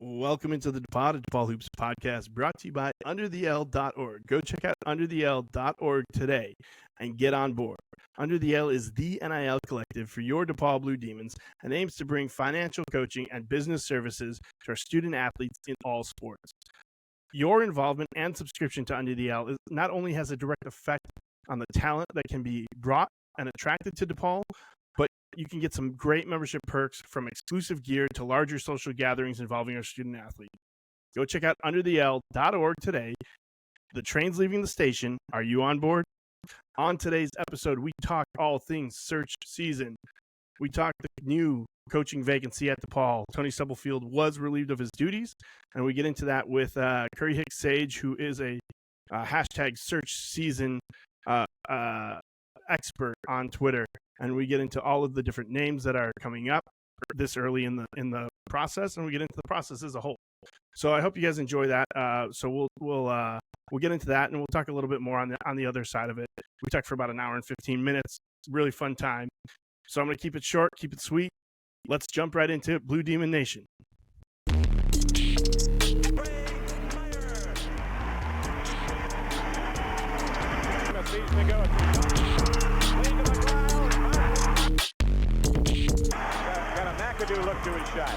Welcome into the DePaud, a DePaul Hoops podcast brought to you by UnderTheL.org. Go check out UnderTheL.org today and get on board. Under the L is the NIL collective for your DePaul Blue Demons and aims to bring financial coaching and business services to our student athletes in all sports. Your involvement and subscription to Under the L not only has a direct effect on the talent that can be brought and attracted to DePaul, but you can get some great membership perks from exclusive gear to larger social gatherings involving our student athletes. Go check out UnderTheL.org today. The train's leaving the station. Are you on board? On today's episode, we talk all things search season. We talk the new coaching vacancy at DePaul. Tony Stubblefield was relieved of his duties, and we get into that with Curry Hicks Sage, who is a hashtag search season expert on Twitter. And we get into all of the different names that are coming up this early in the process, and we get into the process as a whole. So I hope you guys enjoy that. So we'll get into that, and we'll talk a little bit more on the other side of it. We talked for about an hour and 15 minutes. Really fun time. So I'm going to keep it short, keep it sweet. Let's jump right into it. Blue Demon Nation. McAdoo look to his shot.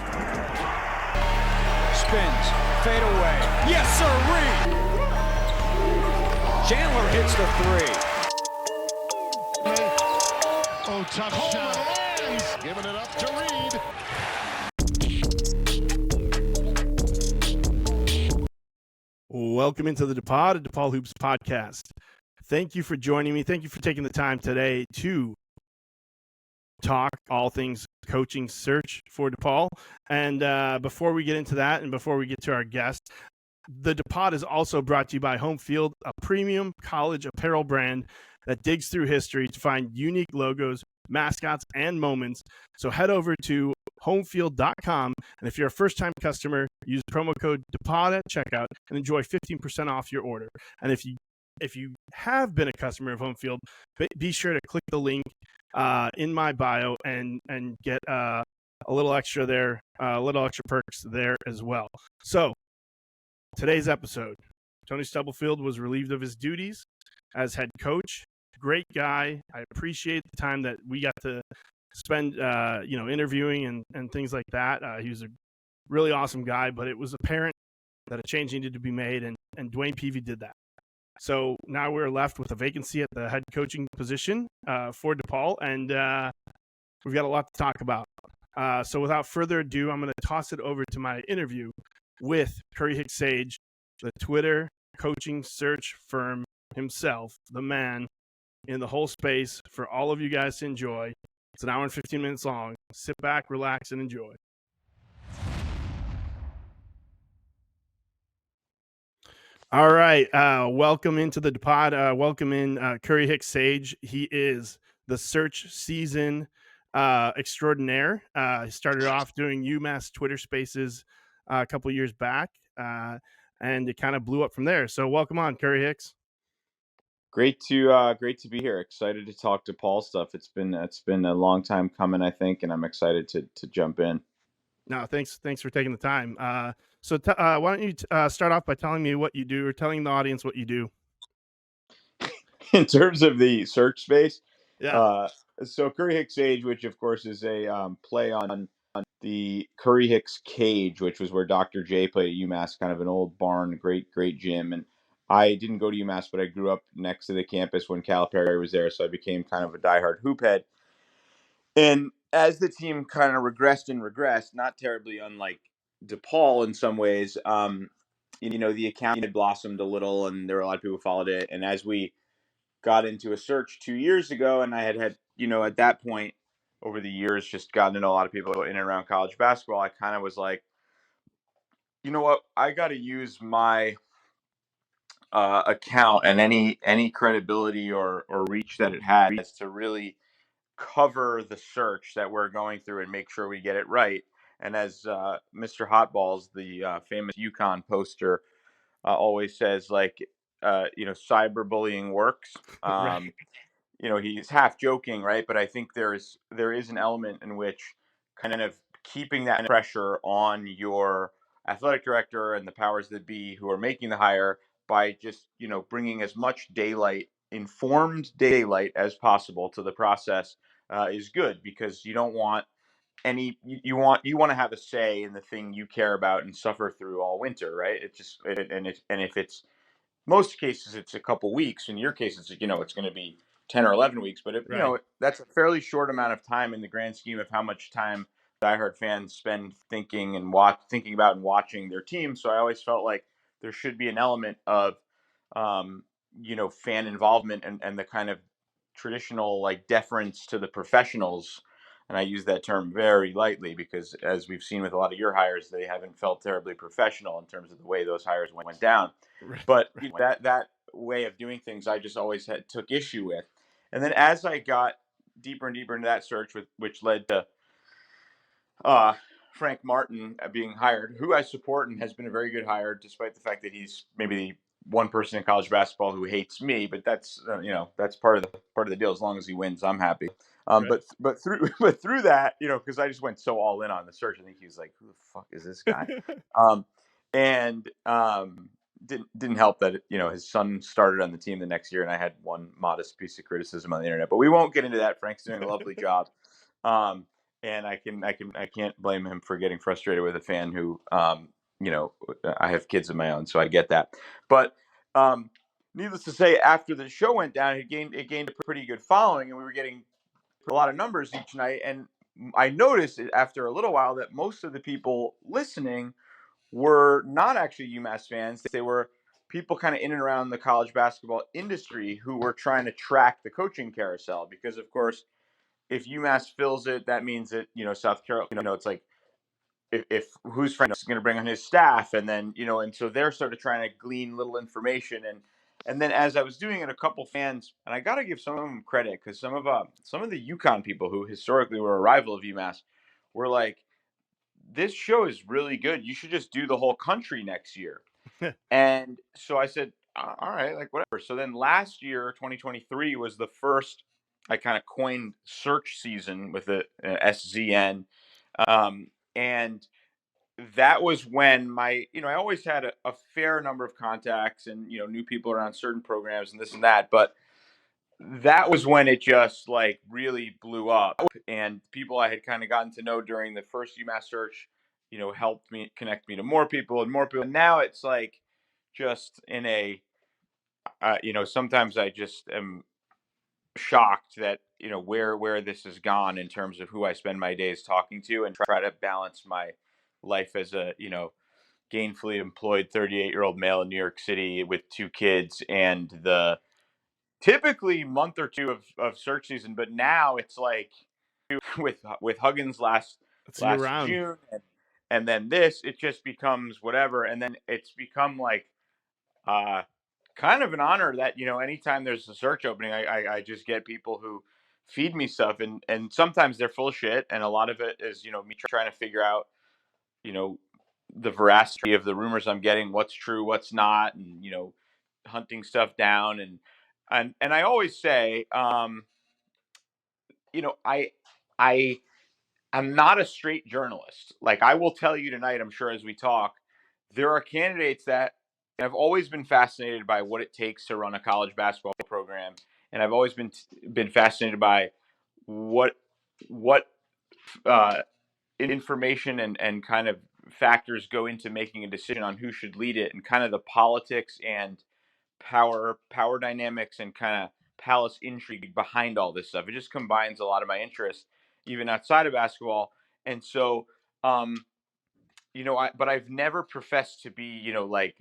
Spins, fade away. Yes, sirree! Chandler hits the three. Oh, tough shot. Lands. Giving it up to Reed. Welcome into the DePaud, a DePaul Hoops podcast. Thank you for joining me. Thank you for taking the time today to talk all things coaching search for DePaul. And before we get into that and before we get to our guest, the DePaud is also brought to you by Home Field, a premium college apparel brand that digs through history to find unique logos, mascots, and moments. So head over to homefield.com, and if you're a first-time customer, use promo code DePaud at checkout and enjoy 15% off your order. And if you have been a customer of Home Field, be sure to click the link in my bio and get a little extra there, a little extra perks there as well. So today's episode, Tony Stubblefield was relieved of his duties as head coach. Great guy. I appreciate the time that we got to spend, interviewing and things like that. He was a really awesome guy, but it was apparent that a change needed to be made, and Dwayne Peavy did that. So now we're left with a vacancy at the head coaching position for DePaul, and we've got a lot to talk about. So without further ado, I'm going to toss it over to my interview with Curry Hicks Sage, the Twitter coaching search firm himself, the man in the whole space for all of you guys to enjoy. It's an hour and 15 minutes long. Sit back, relax, and enjoy. All right. Welcome into the DePaud. Welcome in Curry Hicks Sage. He is the search season extraordinaire. He started off doing UMass Twitter Spaces a couple years back, and it kind of blew up from there. So welcome on, Curry Hicks. Great to be here. Excited to talk DePaul stuff. It's been a long time coming, I think, and I'm excited to jump in. No, thanks for taking the time. So why don't you start off by telling me what you do, or telling the audience what you do? In terms of the search space, yeah. So Curry Hicks Sage, which of course is a play on the Curry Hicks Cage, which was where Dr. J played at UMass, kind of an old barn, great gym. And I didn't go to UMass, but I grew up next to the campus when Calipari was there, so I became kind of a diehard hoop head. And as the team kind of regressed, not terribly unlike DePaul in some ways, the account had blossomed a little, and there were a lot of people who followed it. And as we got into a search 2 years ago, and I had at that point over the years just gotten to know a lot of people in and around college basketball, I kind of was like, you know what, I got to use my account and any credibility or reach that it has to really cover the search that we're going through and make sure we get it right. And as Mr. Hotballs, the famous UConn poster, always says, cyberbullying works. Right. He's half joking, right? But I think there is an element in which kind of keeping that pressure on your athletic director and the powers that be who are making the hire by just, bringing as much informed daylight as possible to the process is good, because you don't want you want to have a say in the thing you care about and suffer through all winter, right? And if it's most cases it's a couple weeks. In your case, it's going to be 10 or 11 weeks, but Right. that's a fairly short amount of time in the grand scheme of how much time diehard fans spend thinking about and watching their team. So I always felt like there should be an element of um, fan involvement and the kind of traditional like deference to the professionals. And I use that term very lightly because, as we've seen with a lot of your hires, they haven't felt terribly professional in terms of the way those hires went down. Right. But Right. that way of doing things, I just always took issue with. And then as I got deeper and deeper into that search, which led to uh, Frank Martin being hired, who I support and has been a very good hire, despite the fact that he's maybe the one person in college basketball who hates me. But that's that's part of the deal. As long as he wins, I'm happy. Right. But through that, because I just went so all in on the search. I think he was like, "Who the fuck is this guy?" um, and didn't help that his son started on the team the next year, and I had one modest piece of criticism on the internet. But we won't get into that. Frank's doing a lovely job. And I can't blame him for getting frustrated with a fan who, I have kids of my own, so I get that. But needless to say, after the show went down, it gained a pretty good following, and we were getting a lot of numbers each night. And I noticed after a little while that most of the people listening were not actually UMass fans. They were people kind of in and around the college basketball industry who were trying to track the coaching carousel, because of course, if UMass fills it, that means that South Carolina. It's like if who's Frank going to bring on his staff, and then and so they're sort of trying to glean little information, and then as I was doing it, a couple fans, and I got to give some of them credit, because some of the UConn people who historically were a rival of UMass were like, "This show is really good. You should just do the whole country next year." And so I said, all right, like whatever. So then last year, 2023, was the first I kind of coined search season with the SZN. And that was when I always had a fair number of contacts and, knew people around certain programs and this and that. But that was when it just like really blew up, and people I had kind of gotten to know during the first UMass search, helped me connect me to more people and more people. And now it's like just in a, sometimes I just am shocked that where this has gone in terms of who I spend my days talking to, and try to balance my life as a gainfully employed 38-year-old male in New York City with two kids, and the typically month or two of search season. But now it's like with Huggins It's year last round. June, and then this, it just becomes whatever. And then it's become like kind of an honor that anytime there's a search opening, I just get people who feed me stuff, and sometimes they're full of shit, and a lot of it is me trying to figure out you know the veracity of the rumors I'm getting, what's true, what's not, and hunting stuff down. And I always say, I I I'm not a straight journalist. Like, I will tell you tonight, I'm sure as we talk, there are candidates that I've always been fascinated by what it takes to run a college basketball program, and I've always been fascinated by what what uh, information and kind of factors go into making a decision on who should lead it, and kind of the politics and power dynamics and kind of palace intrigue behind all this stuff. It just combines a lot of my interests, even outside of basketball. And so, um, but I've never professed to be, like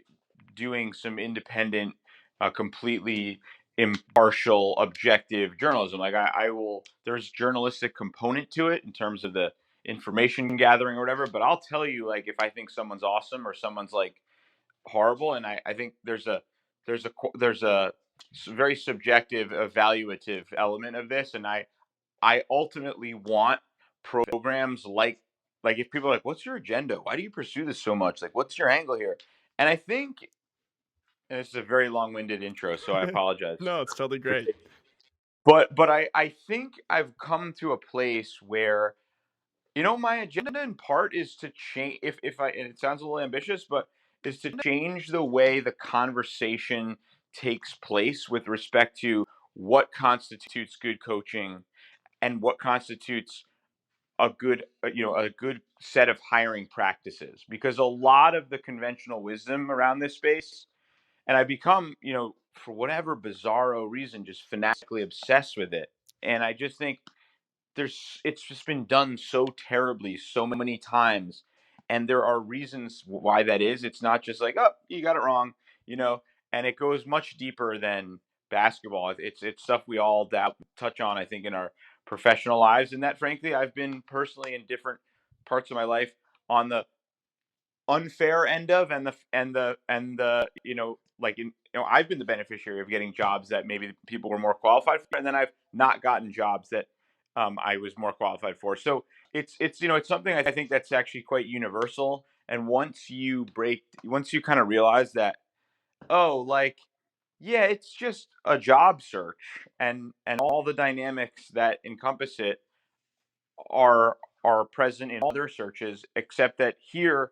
doing some independent, completely impartial, objective journalism. Like I will, there's journalistic component to it in terms of the information gathering or whatever. But I'll tell you, like, if I think someone's awesome or someone's like horrible, and I think there's a very subjective, evaluative element of this, and I ultimately want programs like if people are like, "What's your agenda? Why do you pursue this so much? Like, what's your angle here?" And I think, and this is a very long-winded intro, so I apologize No, it's totally for great. taking. But I think I've come to a place where My agenda in part is to change. If I and it sounds a little ambitious, but is to change the way the conversation takes place with respect to what constitutes good coaching and what constitutes a good set of hiring practices. Because a lot of the conventional wisdom around this space, and I become, for whatever bizarro reason, just fanatically obsessed with it. And I just think it's just been done so terribly so many times, and there are reasons why that is. It's not just like, oh, you got it wrong, you know and it goes much deeper than basketball. It's stuff we all touch on, I think, in our professional lives, and that, frankly, I've been personally in different parts of my life on the unfair end of, and the like, I've been the beneficiary of getting jobs that maybe people were more qualified for, and then I've not gotten jobs that I was more qualified for. So it's something I think that's actually quite universal. And once you kind of realize that, oh, like, yeah, it's just a job search, and all the dynamics that encompass it are present in all their searches, except that here,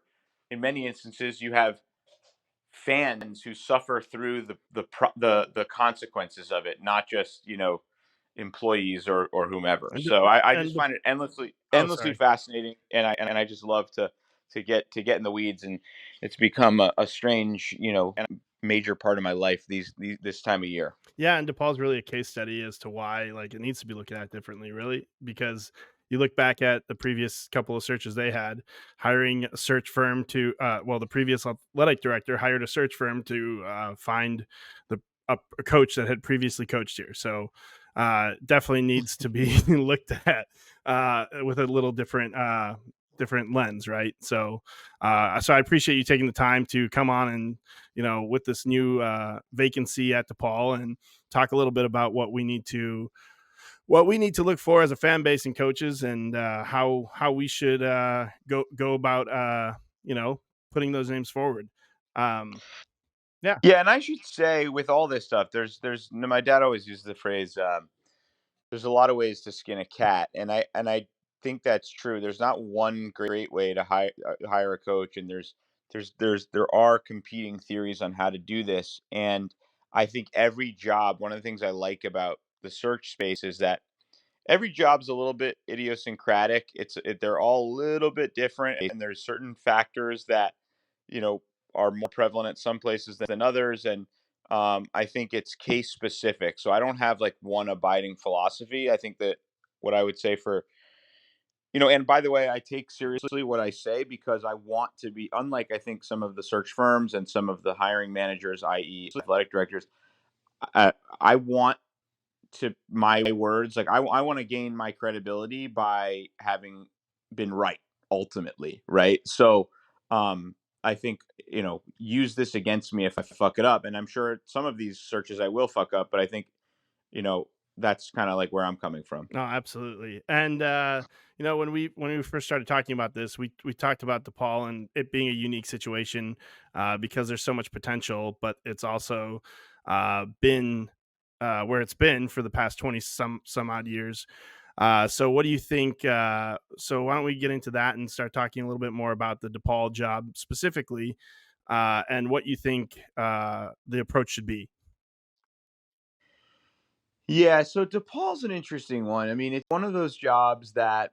in many instances, you have fans who suffer through the consequences of it, not just employees or whomever. And So I and just the, find it oh, endlessly sorry. fascinating, and I just love to get in the weeds, and it's become a strange, major part of my life this time of year. Yeah, and DePaul's really a case study as to why like it needs to be looked at differently, really, because you look back at the previous couple of searches they had, hiring a search firm to the previous athletic director hired a search firm to find the a coach that had previously coached here. So definitely needs to be looked at with a little different lens, right? So I appreciate you taking the time to come on and with this new vacancy at DePaul and talk a little bit about what we need to look for as a fan base and coaches, and how we should go about putting those names forward. Um, yeah, Yeah, and I should say, with all this stuff, my dad always used the phrase, there's a lot of ways to skin a cat, and I think that's true. There's not one great way to hire a coach, and there are competing theories on how to do this. And I think every job, one of the things I like about the search space is that every job's a little bit idiosyncratic. They're all a little bit different, and there's certain factors that you know are more prevalent at some places than others, and I think it's case specific. So I don't have like one abiding philosophy. I think that what I would say for and by the way, I take seriously what I say, because I want to be unlike, I think, some of the search firms and some of the hiring managers, i.e., athletic directors. I want to my words, like, I want to gain my credibility by having been right, ultimately, right? So I think, use this against me if I fuck it up, and I'm sure some of these searches I will fuck up, but I think you know that's kind of like where I'm coming from. no, absolutely. And when we first started talking about this, we talked about DePaul and it being a unique situation because there's so much potential, but it's also been where it's been for the past 20 some odd years. So what do you think? So why don't we get into that and start talking a little bit more about the DePaul job specifically, and what you think the approach should be? Yeah, so DePaul's an interesting one. I mean, it's one of those jobs that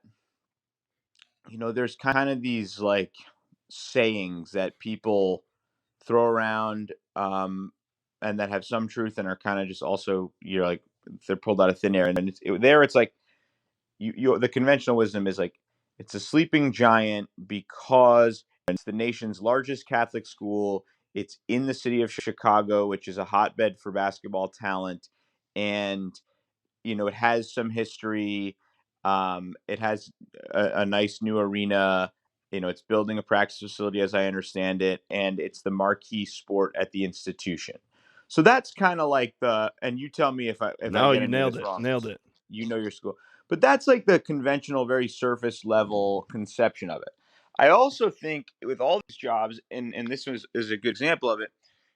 there's kind of these, like, sayings that people throw around, and that have some truth and are kind of just also, like, they're pulled out of thin air. And then it's like, the conventional wisdom is like, it's a sleeping giant because it's the nation's largest Catholic school. It's in the city of Chicago, which is a hotbed for basketball talent, and it has some history. It has a nice new arena. It's building a practice facility, as I understand it, and it's the marquee sport at the institution. So that's kind of like and you tell me if I No, get you any of nailed this it. wrong, Nailed because it. you know your school. But that's like the conventional, very surface level conception of it. I also think with all these jobs, and this is a good example of it,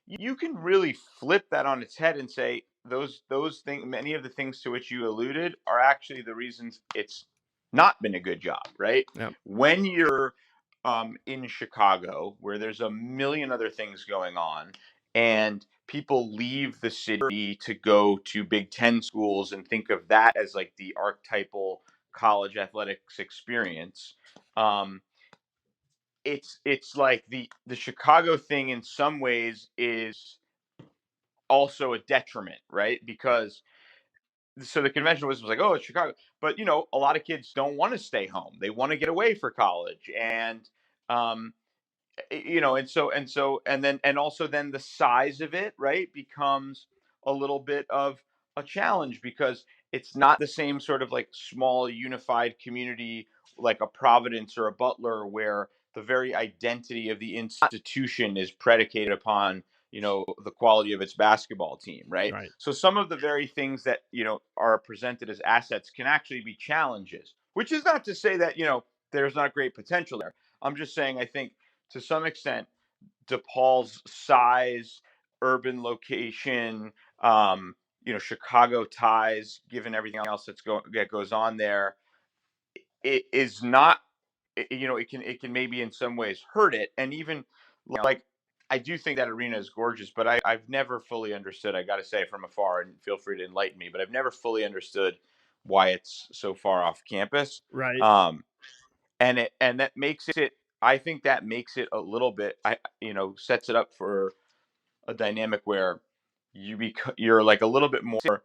you can really flip that on its head and say those things, many of the things to which you alluded, are actually the reasons it's not been a good job, right? Yep. When you're in Chicago, where there's a million other things going on, and people leave the city to go to Big Ten schools and think of that as like the archetypal college athletics experience. It's like the Chicago thing in some ways is also a detriment, right? Because so the conventional wisdom was like, oh, it's Chicago, but a lot of kids don't want to stay home; they want to get away for college, and um, and also then the size of it, right, becomes a little bit of a challenge because it's not the same sort of like small unified community like a Providence or a Butler where the very identity of the institution is predicated upon the quality of its basketball team, right? Right. So some of the very things that are presented as assets can actually be challenges, which is not to say that there's not great potential there. I'm just saying I think to some extent, DePaul's size, urban location, Chicago ties, given everything else that goes on there, it is not. It can maybe in some ways hurt it, and even like I do think that arena is gorgeous, but I've never fully understood. I got to say from afar, and feel free to enlighten me, but I've never fully understood why it's so far off campus. Right. Um, and that makes it, I think that makes it a little bit, sets it up for a dynamic where you're like a little bit more.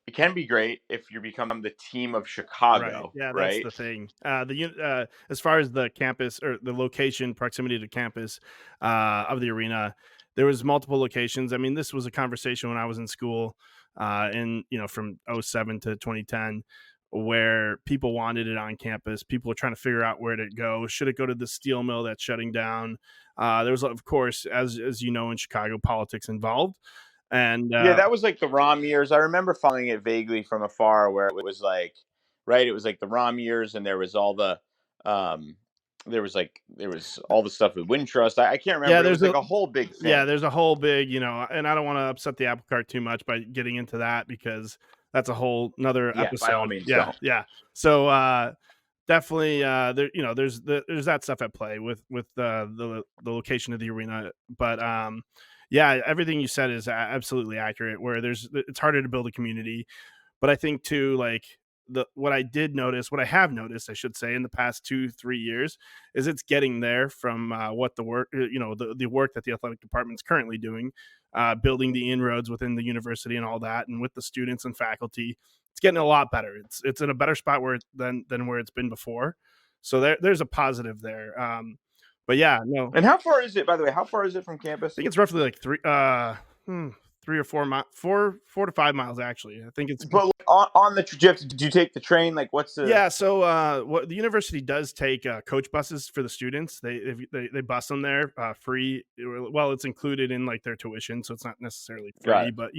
It can be great if you become the team of Right. Chicago, Yeah, that's right? the thing. As far as the campus or the location, proximity to campus of the arena, there was multiple locations. I mean, this was a conversation when I was in school, from '07 to 2010, where people wanted it on campus. People were trying to figure out where to go. Should it go to the steel mill that's shutting down? There was, of course, as you know, in Chicago, politics involved, and Yeah, that was like the ROM years. I remember following it vaguely from afar, where it was like, right, it was like the ROM years, and there was all the, um, there was all the stuff with Wintrust. I can't yeah, remember. It was like a whole big thing. there's a whole big, and I don't want to upset the apple cart too much by getting into that because that's a whole another Yeah, by all episode. means, Yeah, don't. yeah. So definitely, there's that stuff at play with the location of the arena, but yeah, everything you said is absolutely accurate. Where it's harder to build a community, but I think too, like what I have noticed, I should say, in the past 2-3 years, is it's getting there from what the work, the work that the athletic department is currently doing, building the inroads within the university and all that, and with the students and faculty, it's getting a lot better. It's in a better spot than where it's been before. So there's a positive there. But yeah, no, And how far is it, by the way? How far is it from I campus? think it's roughly like 3 or 4 miles, 4 to 5 miles actually. I think it's But like, on the trajectory, did you take the train? Like, what's the? Yeah, so what the university does take coach buses for the students. They bus them there free. Well, it's included in like their tuition, so it's not necessarily Got free, it. but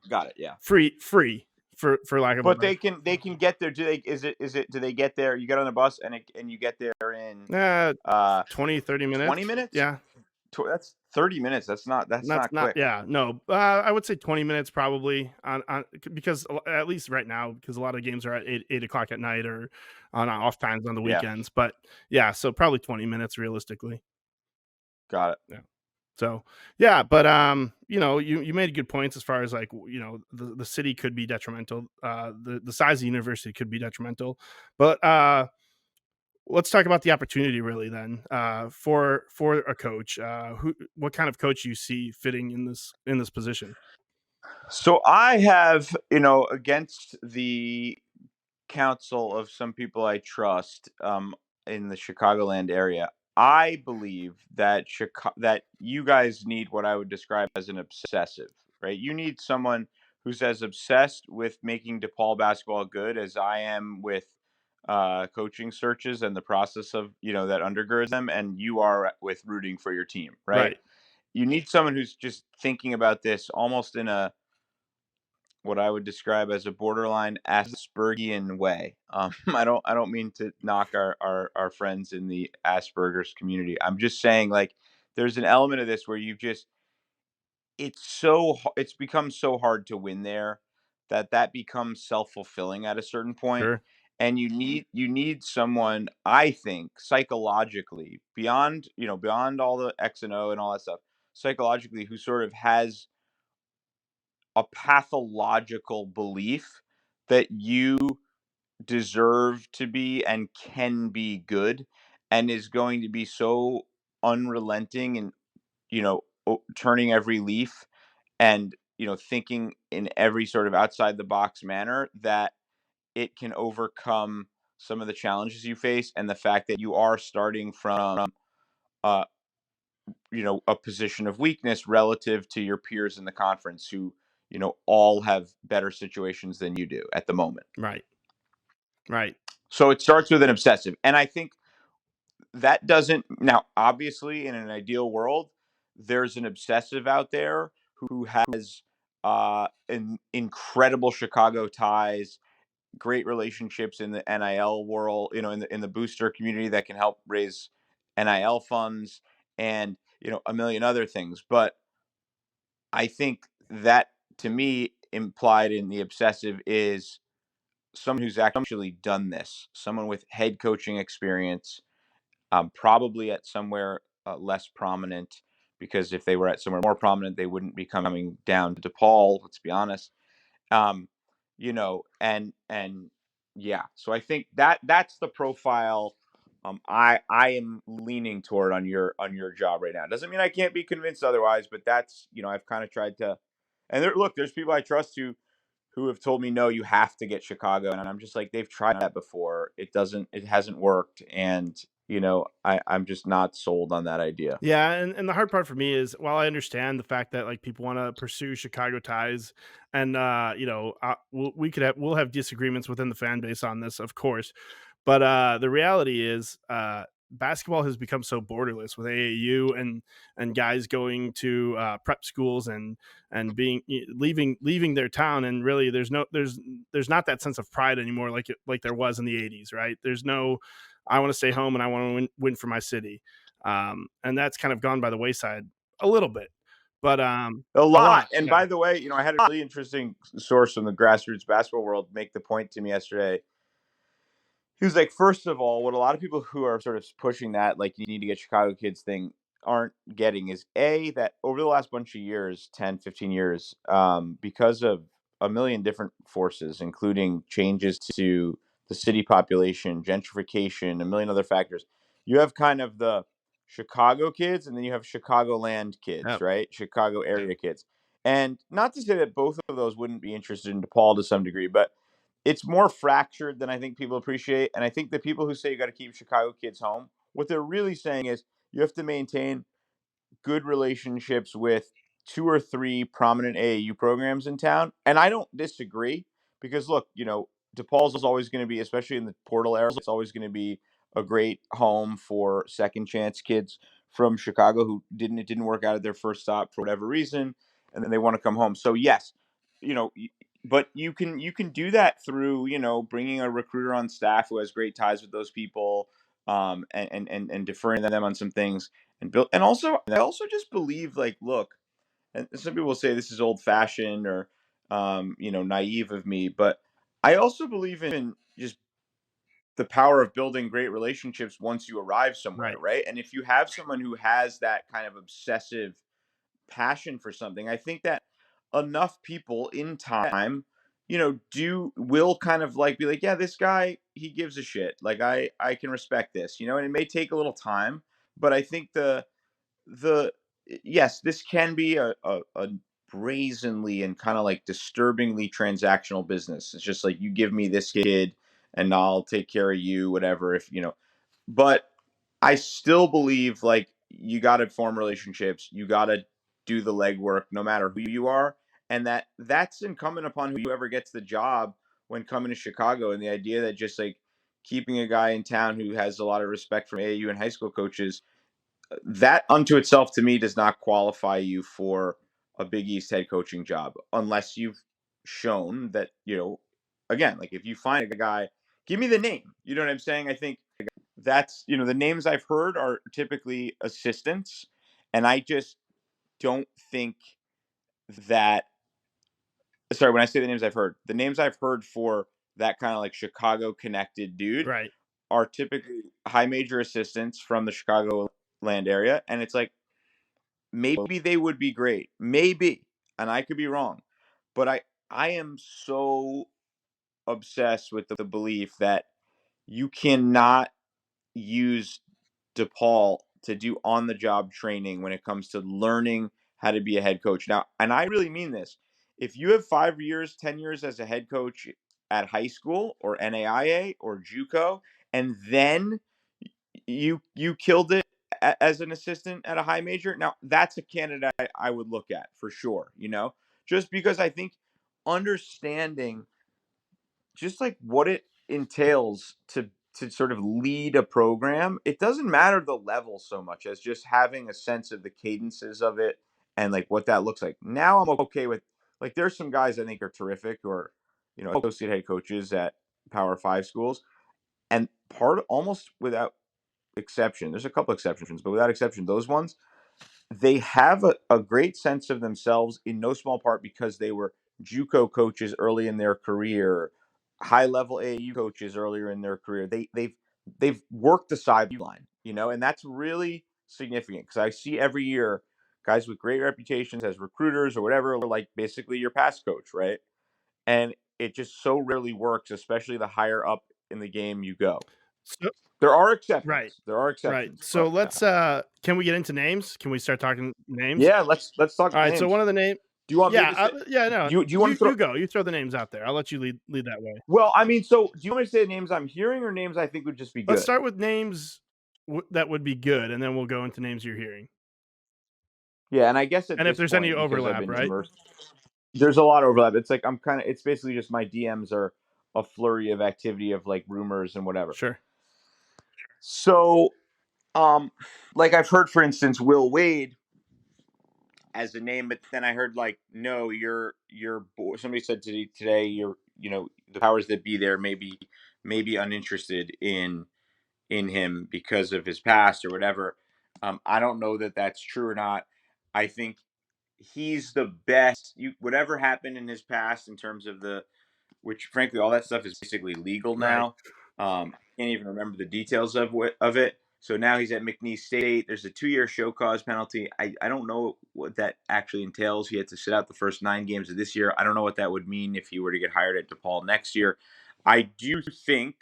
Got it. Yeah. free for lack of a But better. they can get there. Do they? Is it? Do they get there? You get on the bus and you get there in Uh, uh 20-30 minutes. 20 minutes. Yeah, That's 30 minutes. That's not not quick. yeah no. I would say 20 minutes probably on because at least right now because a lot of games are at 8 o'clock at night or on off times on the Yeah. weekends. But yeah, so probably 20 minutes realistically. Got it. Yeah. So yeah, but you made good points as far as like the city could be detrimental. The size of the university could be detrimental, but let's talk about the opportunity really then for a coach. What kind of coach you see fitting in this position? So I have, against the counsel of some people I trust in the Chicagoland area, I believe that that you guys need what I would describe as an obsessive, right? You need someone who's as obsessed with making DePaul basketball good as I am with coaching searches and the process of that undergirds them, and you are with rooting for your team, right? Right. You need someone who's just thinking about this almost in a what I would describe as a borderline Aspergian way. I don't mean to knock our friends in the Asperger's community. I'm just saying like there's an element of this where it's become so hard to win there that becomes self-fulfilling at a certain point. Sure. And you need someone, I think, psychologically, beyond all the X and O and all that stuff, psychologically, who sort of has a pathological belief that you deserve to be and can be good, and is going to be so unrelenting and, turning every leaf, and, thinking in every sort of outside the box manner, that it can overcome some of the challenges you face, and the fact that you are starting from uh, a position of weakness relative to your peers in the conference, who, all have better situations than you do at the moment. Right. Right. So it starts with an obsessive. And I think that doesn't, now, obviously, in an ideal world, there's an obsessive out there who has incredible Chicago ties, great relationships in the NIL world, in the booster community, that can help raise NIL funds, and, a million other things. But I think that, to me, implied in the obsessive is someone who's actually done this, someone with head coaching experience, probably at somewhere less prominent, because if they were at somewhere more prominent, they wouldn't be coming down to DePaul. Let's be honest. Um, and yeah, so I think that's the profile. I am leaning toward on your job right now. Doesn't mean I can't be convinced otherwise, but that's, I've kind of tried to. And there's people I trust who have told me, no, you have to get Chicago, and I'm just like, they've tried that before. It hasn't worked, and, I'm just not sold on that idea. Yeah, and the hard part for me is, while I understand the fact that like people want to pursue Chicago ties, and we'll have disagreements within the fan base on this, of course, but the reality is, basketball has become so borderless with AAU and guys going to prep schools and leaving their town, and really there's not that sense of pride anymore like there was in the 80s, right? There's no, I want to stay home and I want to win for my city. And that's kind of gone by the wayside a little bit, but A a lot. lot. And Yeah. by the way, I had a really interesting source from the grassroots basketball world make the point to me yesterday. He was like, first of all, what a lot of people who are sort of pushing that, like, you need to get Chicago kids thing, aren't getting is, A, that over the last bunch of years, 10, 15 years, because of a million different forces, including changes to the city population, gentrification, a million other factors, you have kind of the Chicago kids, and then you have Chicagoland kids, Yep. right? Chicago area kids. And not to say that both of those wouldn't be interested in DePaul to some degree, but it's more fractured than I think people appreciate. And I think the people who say you got to keep Chicago kids home, what they're really saying is you have to maintain good relationships with two or three prominent AAU programs in town. And I don't disagree, because look, DePaul's is always going to be, especially in the portal era, it's always going to be a great home for second chance kids from Chicago who it didn't work out at their first stop for whatever reason, and then they want to come home. So yes, you know, but you can do that through, bringing a recruiter on staff who has great ties with those people, and deferring to them on some things, and build. And also, I also just believe, like, look, and some people say this is old fashioned, or naive of me, but I also believe in just the power of building great relationships once you arrive somewhere, Right. right? And if you have someone who has that kind of obsessive passion for something, I think that enough people in time, will kind of like be like, yeah, this guy, he gives a shit. Like, I can respect this, and it may take a little time, but I think the yes, this can be a brazenly and kind of like disturbingly transactional business. It's just like, you give me this kid and I'll take care of you, whatever. But I still believe, like, you got to form relationships. You got to do the legwork, no matter who you are, and that's incumbent upon whoever gets the job when coming to Chicago. And the idea that just like keeping a guy in town who has a lot of respect from AAU and high school coaches, that unto itself, to me, does not qualify you for a Big East head coaching job, unless you've shown that, again, like, if you find a guy, give me the name. You know what I'm saying? I think that's, the names I've heard are typically assistants. And I just don't think that, sorry, when I say the names I've heard for that kind of like Chicago connected dude, Right. are typically high major assistants from the Chicago land area. And it's like, maybe they would be great. Maybe. And I could be wrong. But I am so obsessed with the belief that you cannot use DePaul to do on the job training when it comes to learning how to be a head coach. Now, and I really mean this. If you have 5 years, 10 years as a head coach at high school or NAIA or JUCO, and then you killed it as an assistant at a high major, now that's a candidate I would look at for sure, just because I think understanding just like what it entails to sort of lead a program. It doesn't matter the level so much as just having a sense of the cadences of it and like what that looks like. Now I'm okay with, like, there's some guys I think are terrific, or associate head coaches at Power 5 schools, and almost without exception, there's a couple exceptions, but without exception, those ones, they have a great sense of themselves in no small part because they were JUCO coaches early in their career, high level AAU coaches earlier in their career. They've worked the sideline, and that's really significant because I see every year guys with great reputations as recruiters or whatever, like basically your past coach, right? And it just so rarely works, especially the higher up in the game you go. So, There are exceptions. right. There are Right. exceptions. So But let's can we get into names? Can we start talking names? yeah, let's talk All right. So names. one of the name. Do you want me Yeah. to say? Yeah. No. Do you want to throw? You go. You throw the names out there. I'll let you lead that way. Well, I mean, so do you want me to say names I'm hearing or names I think would just be Let's good? start with names that would be good, and then we'll go into names you're hearing. Yeah, and I guess at And if this there's point, any because I've overlap, been right? immersed, there's a lot of overlap. It's like it's basically just my DMs are a flurry of activity of like rumors and whatever. Sure. So, like I've heard, for instance, Will Wade as a name, but then I heard like, no, you're somebody said today, the powers that be there may be uninterested in him because of his past or whatever. I don't know that that's true or not. I think he's the best. Whatever happened in his past in terms of which frankly all that stuff is basically legal Right. now. I can't even remember the details of it. So now he's at McNeese State. There's a 2-year show cause penalty. I don't know what that actually entails. He had to sit out the first 9 games of this year. I don't know what that would mean if he were to get hired at DePaul next year. I do think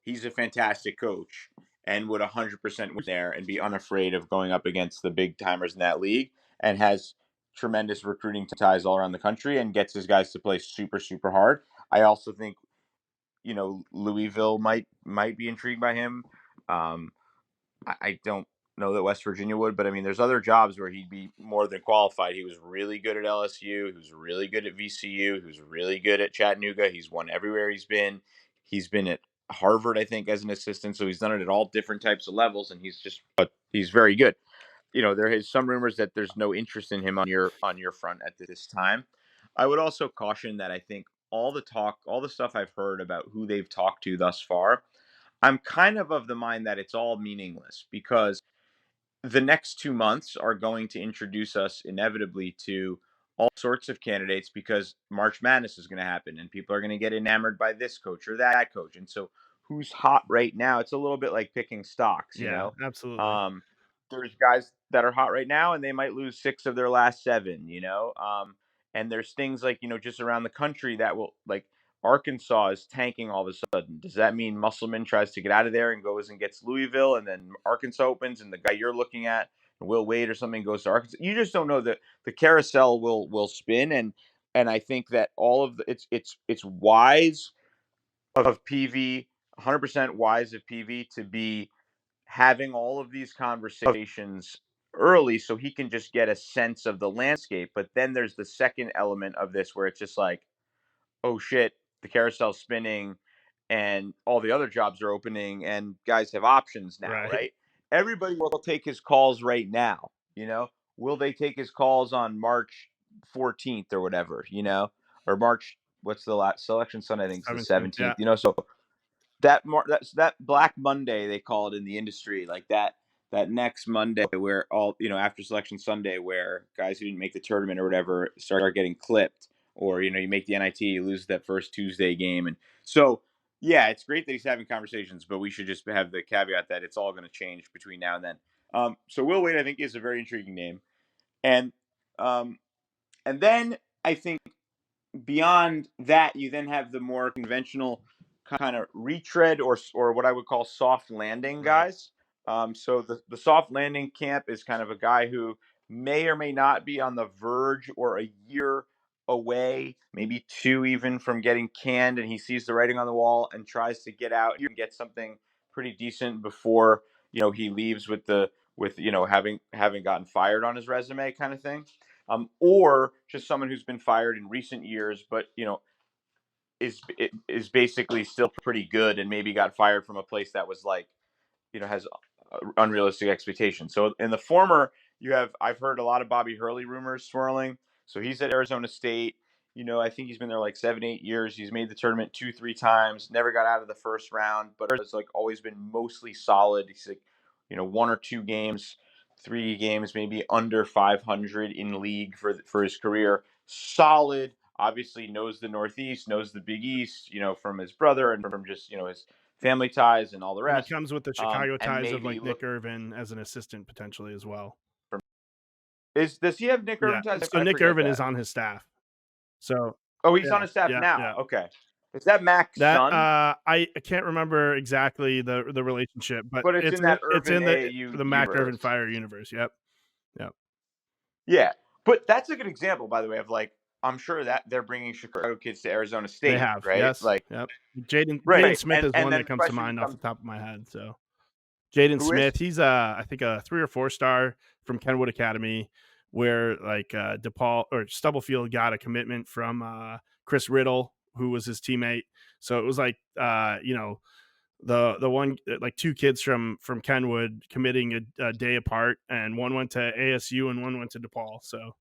he's a fantastic coach and would 100% win there and be unafraid of going up against the big timers in that league, and has tremendous recruiting ties all around the country and gets his guys to play super, super hard. I also think, Louisville might be intrigued by him. I don't know that West Virginia would, but I mean, there's other jobs where he'd be more than qualified. He was really good at LSU. He was really good at VCU. He was really good at Chattanooga. He's won everywhere he's been. He's been at Harvard, I think, as an assistant. So he's done it at all different types of levels, and he's very good. There is some rumors that there's no interest in him on your front at this time. I would also caution that I think all the stuff I've heard about who they've talked to thus far, I'm kind of the mind that it's all meaningless because the next 2 months are going to introduce us inevitably to all sorts of candidates because March Madness is going to happen and people are going to get enamored by this coach or that coach. And so who's hot right now? It's a little bit like picking stocks, Yeah. Absolutely. Um, there's guys that are hot right now and they might lose 6 of their last 7, and there's things like, just around the country that will, like, Arkansas is tanking all of a sudden. Does that mean Musselman tries to get out of there and goes and gets Louisville, and then Arkansas opens, and the guy you're looking at, Will Wade or something, goes to Arkansas? You just don't know. That the carousel will spin, and I think that all of it's wise of PV, 100% wise of PV to be having all of these conversations early so he can just get a sense of the landscape. But then there's the second element of this where it's just like, oh shit, the carousel's spinning and all the other jobs are opening and guys have options now, right? Everybody will take his calls right now. Will they take his calls on March 14th or whatever, or March, what's the last selection Sunday? I think it's the 17th, 17th, yeah. so that Black Monday, they call it in the industry, like that next Monday where all, after selection Sunday, where guys who didn't make the tournament or whatever start getting clipped, or you make the NIT, you lose that first Tuesday game, and so yeah, it's great that he's having conversations, but we should just have the caveat that it's all going to change between now and then. So Will Wade, I think, is a very intriguing name, and um, then I think beyond that, you then have the more conventional kind of retread or what I would call soft landing Right. guys. So the soft landing camp is kind of a guy who may or may not be on the verge or a year away, maybe two even from getting canned, and he sees the writing on the wall and tries to get out and get something pretty decent before he leaves with having gotten fired on his resume kind of thing. Or just someone who's been fired in recent years, but is basically still pretty good and maybe got fired from a place that was like has unrealistic expectations. So in the former, I've heard a lot of Bobby Hurley rumors swirling. So he's at Arizona State. I think he's been there like 7-8 years. He's made the tournament 2-3 times. Never got out of the first round, but it's like always been mostly solid. He's like, 1 or 2 games, 3 games, maybe under 500 in league for his career. Solid. Obviously knows the Northeast, knows the Big East, from his brother and from just his family ties and all the And he rest. comes with the Chicago And ties of maybe like Nick Irvin as an assistant potentially as well. does he have Nick Yeah. Irvin ties? So I Nick forget Irvin that. is on his staff. So Oh, he's on his staff yeah, now. yeah. Okay. Is that Mac's son? I can't remember exactly the relationship, but it's in that it's in Irvin AAU the Mac universe. Irvin Fire universe. Yep. Yeah, but that's a good example, by the way, of like I'm sure that they're bringing Chicago kids to Arizona State. They have, right? yes. Like, yep. Jaden right. Smith is and one then that the comes to question mind off the becomes, top of my head. So Jaden Who Smith, is? he's I think a 3 or 4 star from Kenwood Academy, where like DePaul or Stubblefield got a commitment from Chris Riddle, who was his teammate. So it was like the one like 2 kids from Kenwood committing a day apart, and one went to ASU and one went to DePaul. So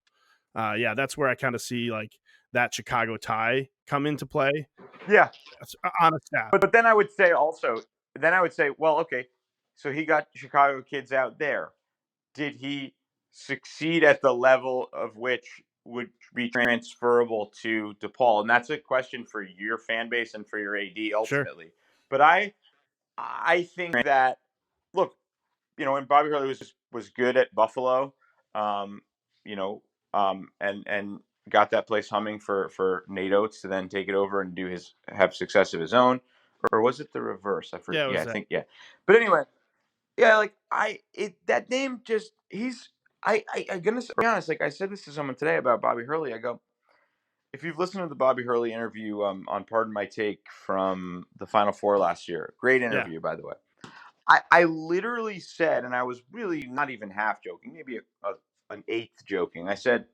yeah, that's where I kind of see like that Chicago tie come into play. Yeah, That's on a staff. but then I would say well, okay, so he got Chicago kids out there. Did he succeed at the level of which would be transferable to DePaul? And that's a question for your fan base and for your AD ultimately. Sure. But I think that look, when Bobby Hurley was good at Buffalo, um, and got that place humming for Nate Oates to then take it over and have success of his own, or was it the reverse? I forget. Yeah, it was I think yeah. But anyway, yeah, like that name just I'm gonna be honest. Like I said this to someone today about Bobby Hurley. I go, if you've listened to the Bobby Hurley interview on Pardon My Take from the Final Four last year, great interview by the way. I literally said, and I was really not even half joking, maybe an eighth joking. I said,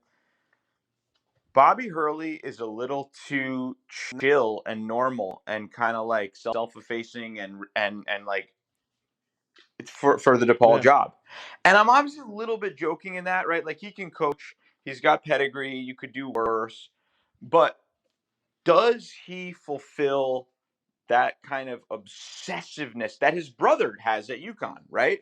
Bobby Hurley is a little too chill and normal and kind of like self-effacing and like for the DePaul job. And I'm obviously a little bit joking in that, right? Like he can coach, he's got pedigree, you could do worse, but does he fulfill that kind of obsessiveness that his brother has at UConn, right?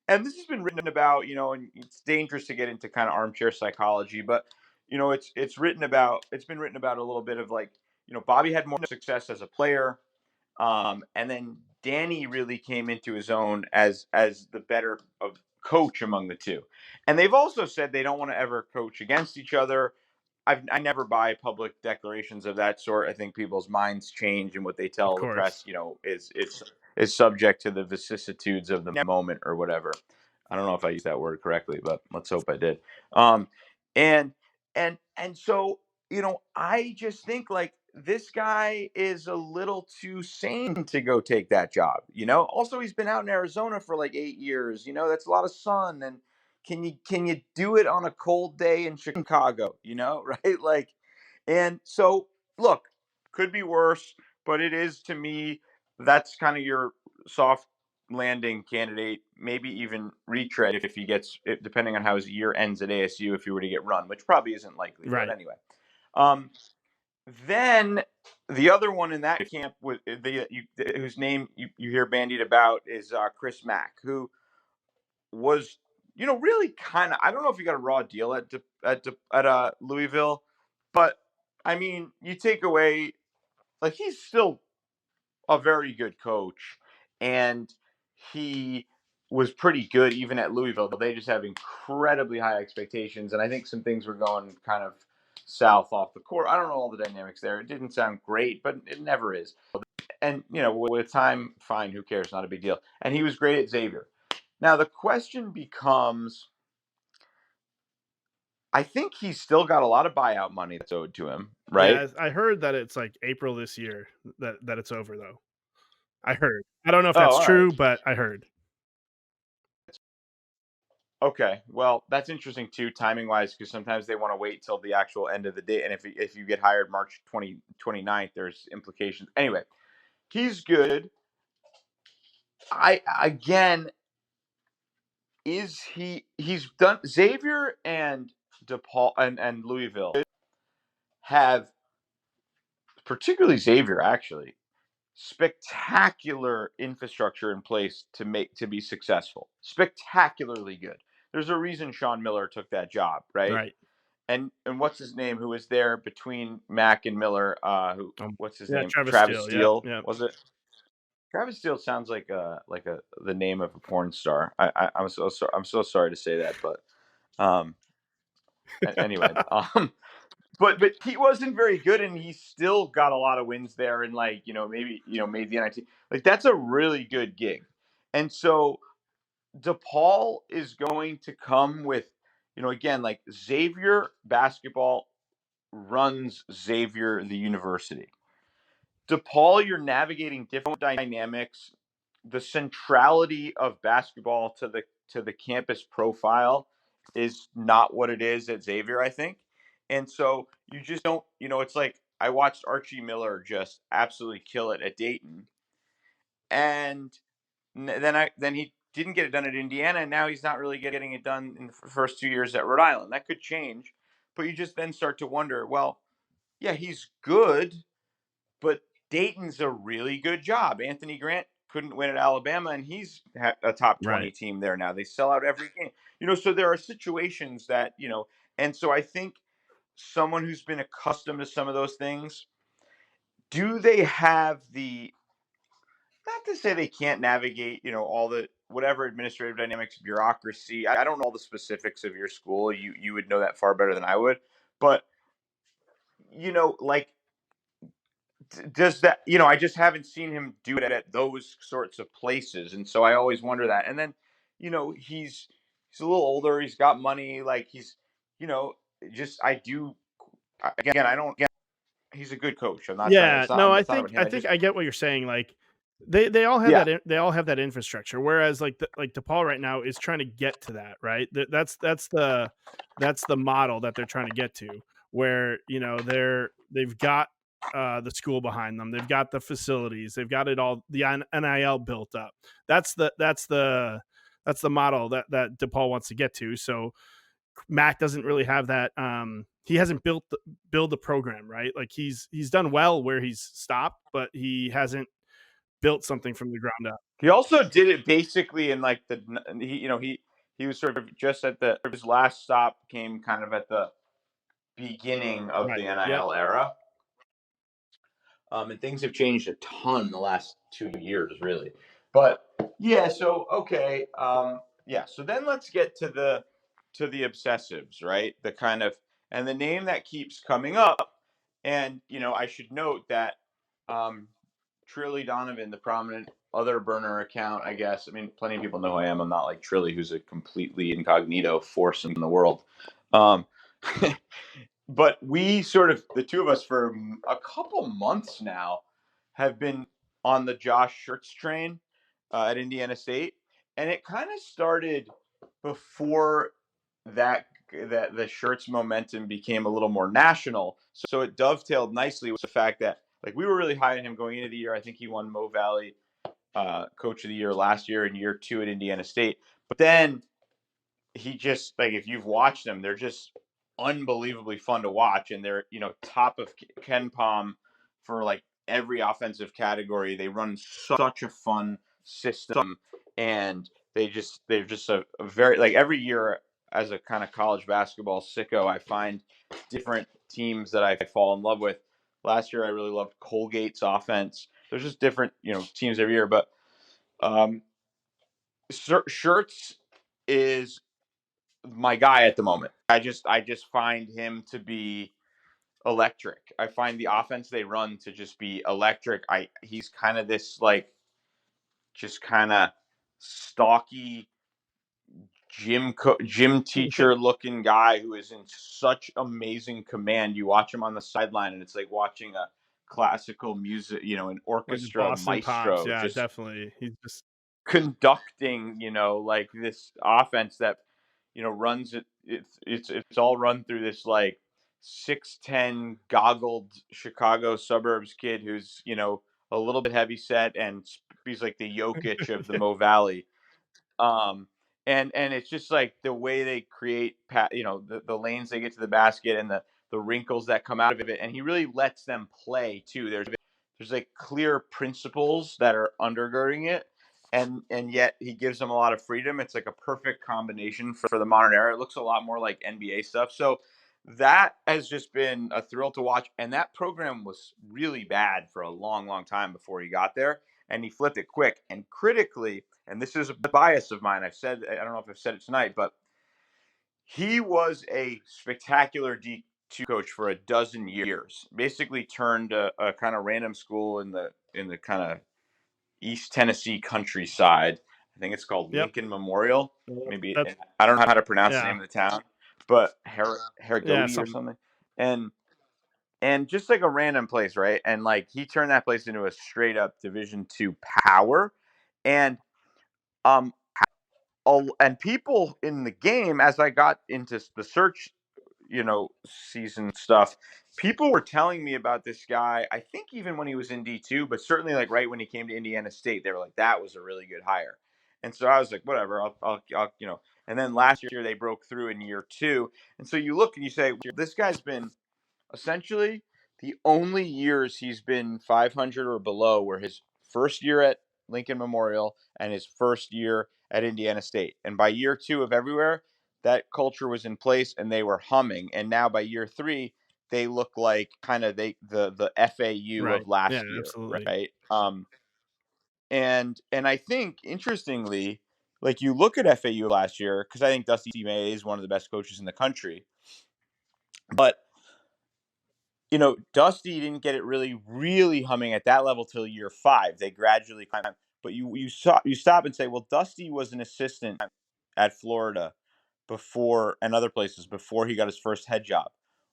And this has been written about, and it's dangerous to get into kind of armchair psychology, but it's been written about a little bit of like, Bobby had more success as a player, and then Danny really came into his own as the better of coach among the two. And they've also said they don't want to ever coach against each other. I never buy public declarations of that sort. I think people's minds change, and what they tell the press, is subject to the vicissitudes of the moment or whatever. I don't know if I used that word correctly, but let's hope I did. And so I just think like this guy is a little too sane to go take that job. Also he's been out in Arizona for like 8 years. That's a lot of sun, and can you do it on a cold day in Chicago, right? Like, and so look, could be worse, but it is, to me, that's kind of your soft landing candidate, maybe even retread if he gets, depending on how his year ends at ASU, if he were to get run, which probably isn't likely. Right. But anyway, then the other one in that camp with whose name you hear bandied about is Chris Mack, who was really kind of, I don't know if he got a raw deal at Louisville, but I mean, you take away, like, he's still a very good coach, and he was pretty good even at Louisville. They just have incredibly high expectations, and I think some things were going kind of south off the court. I don't know all the dynamics there. It didn't sound great, but it never is. And with time, fine, who cares? Not a big deal. And he was great at Xavier. Now the question becomes, I think he's still got a lot of buyout money that's owed to him, right? Yeah, I heard that it's like April this year that it's over though. I heard. I don't know if Oh, that's all right. true, but I heard. Okay, well, that's interesting too, timing wise, because sometimes they want to wait till the actual end of the day. And if you get hired March 29th, there's implications. Anyway, he's good. Again, he's done. Xavier and DePaul and Louisville have, particularly Xavier, actually, spectacular infrastructure in place to be successful. Spectacularly good. There's a reason Sean Miller took that job, right? Right. And what's his name? Who was there between Mack and Miller? What's his Yeah, name? Travis Travis Steele. Yep. Steele. Yep. Was it? Travis Steele sounds like the name of a porn star. I'm so sorry to say that, but um, anyway, but he wasn't very good, and he still got a lot of wins there, and maybe made the NIT. Like, that's a really good gig, and so DePaul is going to come with, again, like, Xavier basketball runs Xavier the university. DePaul, you're navigating different dynamics. The centrality of basketball to the campus profile is not what it is at Xavier, I think. And so you just don't, it's like I watched Archie Miller just absolutely kill it at Dayton. And then he didn't get it done at Indiana, and now he's not really getting it done in the first 2 years at Rhode Island. That could change, but you just then start to wonder, well, yeah, he's good, but Dayton's a really good job. Anthony Grant couldn't win at Alabama, and he's a top 20 Right. team there now. They sell out every game. So there are situations that, and so I think someone who's been accustomed to some of those things, do they have the, not to say they can't navigate, all the whatever administrative dynamics, bureaucracy. I don't know all the specifics of your school. You would know that far better than I would. But, like, does that, I just haven't seen him do it at those sorts of places, and so I always wonder that. And then, he's a little older, he's got money, like, he's, just, I do, again, I don't get, he's a good coach. I'm not trying, Yeah, it's not, no, it's not about him. I think I get what you're saying. Like they all have Yeah. they all have that infrastructure. Whereas like DePaul right now is trying to get to that, right? That's the model that they're trying to get to, where they've got the school behind them, they've got the facilities, they've got it all, the NIL built up. That's the model that DePaul wants to get to. So Mac doesn't really have that. He hasn't built the program, right? Like he's done well where he's stopped, but he hasn't built something from the ground up. He also did it basically in like he was sort of just at his last stop came kind of at the beginning of Right. the Yep. NIL era. And things have changed a ton the last 2 years, really. But yeah, so okay, yeah. So then let's get to the obsessives, right? The kind of, and the name that keeps coming up, and I should note that Trilly Donovan, the prominent other burner account, I guess. I mean, plenty of people know who I am. I'm not like Trilly, who's a completely incognito force in the world. But we sort of, the two of us, for a couple months now, have been on the Josh Schertz train at Indiana State, and it kind of started before that the Schertz momentum became a little more national. So it dovetailed nicely with the fact that, like, we were really high on him going into the year. I think he won Mo Valley Coach of the Year last year in year 2 at Indiana State. But then he just, like, if you've watched them, they're just unbelievably fun to watch, and they're top of Ken Palm for like every offensive category. They run such a fun system, and they're just a very, like, every year as a kind of college basketball sicko, I find different teams that I fall in love with. Last year, I really loved Colgate's offense. There's just different, teams every year, but um, Shirts is my guy at the moment. I just find him to be electric. I find the offense they run to just be electric. He's kind of this like just kind of stocky gym teacher looking guy who is in such amazing command. You watch him on the sideline and it's like watching a classical music, an Like the orchestra Boston Pops. maestro Yeah, just definitely. He's just conducting, like this offense that, runs it. It's all run through this like 6'10" goggled Chicago suburbs kid who's, a little bit heavy set and he's like the Jokic of the Mo Valley. Um, and it's just like the way they create, the lanes they get to the basket and the wrinkles that come out of it. And he really lets them play too. There's like clear principles that are undergirding it. And yet he gives them a lot of freedom. It's like a perfect combination for the modern era. It looks a lot more like NBA stuff. So that has just been a thrill to watch. And that program was really bad for a long, long time before he got there. And he flipped it quick. And critically, and this is a bias of mine, I don't know if I've said it tonight, but he was a spectacular D2 coach for a dozen years. Basically turned a kind of random school in the kind of East Tennessee countryside. I think it's called yep. Lincoln Memorial. Maybe That's I don't know how to pronounce the yeah. name of the town, but Yeah, Haragodi or something. And just like a random place, right? And like he turned that place into a straight up Division II power. And um and people in the game, as I got into the search, season stuff, people were telling me about this guy. I think even when he was in D2, but certainly like right when he came to Indiana State, they were like, that was a really good hire. And so I was like, whatever, I'll. And then last year they broke through in year 2, and so you look and you say, well, this guy's been essentially the only years he's been 500 or below were his first year at Lincoln Memorial and his first year at Indiana State. And by year 2 of everywhere, that culture was in place and they were humming. And now by year 3, they look like kind of the FAU right. of Yeah, last year, absolutely. right? And I think interestingly, like you look at FAU last year, because I think Dusty May is one of the best coaches in the country, but Dusty didn't get it really, really humming at that level till year 5. They gradually kind of, but you stop and say, well, Dusty was an assistant at Florida before and other places before he got his first head job.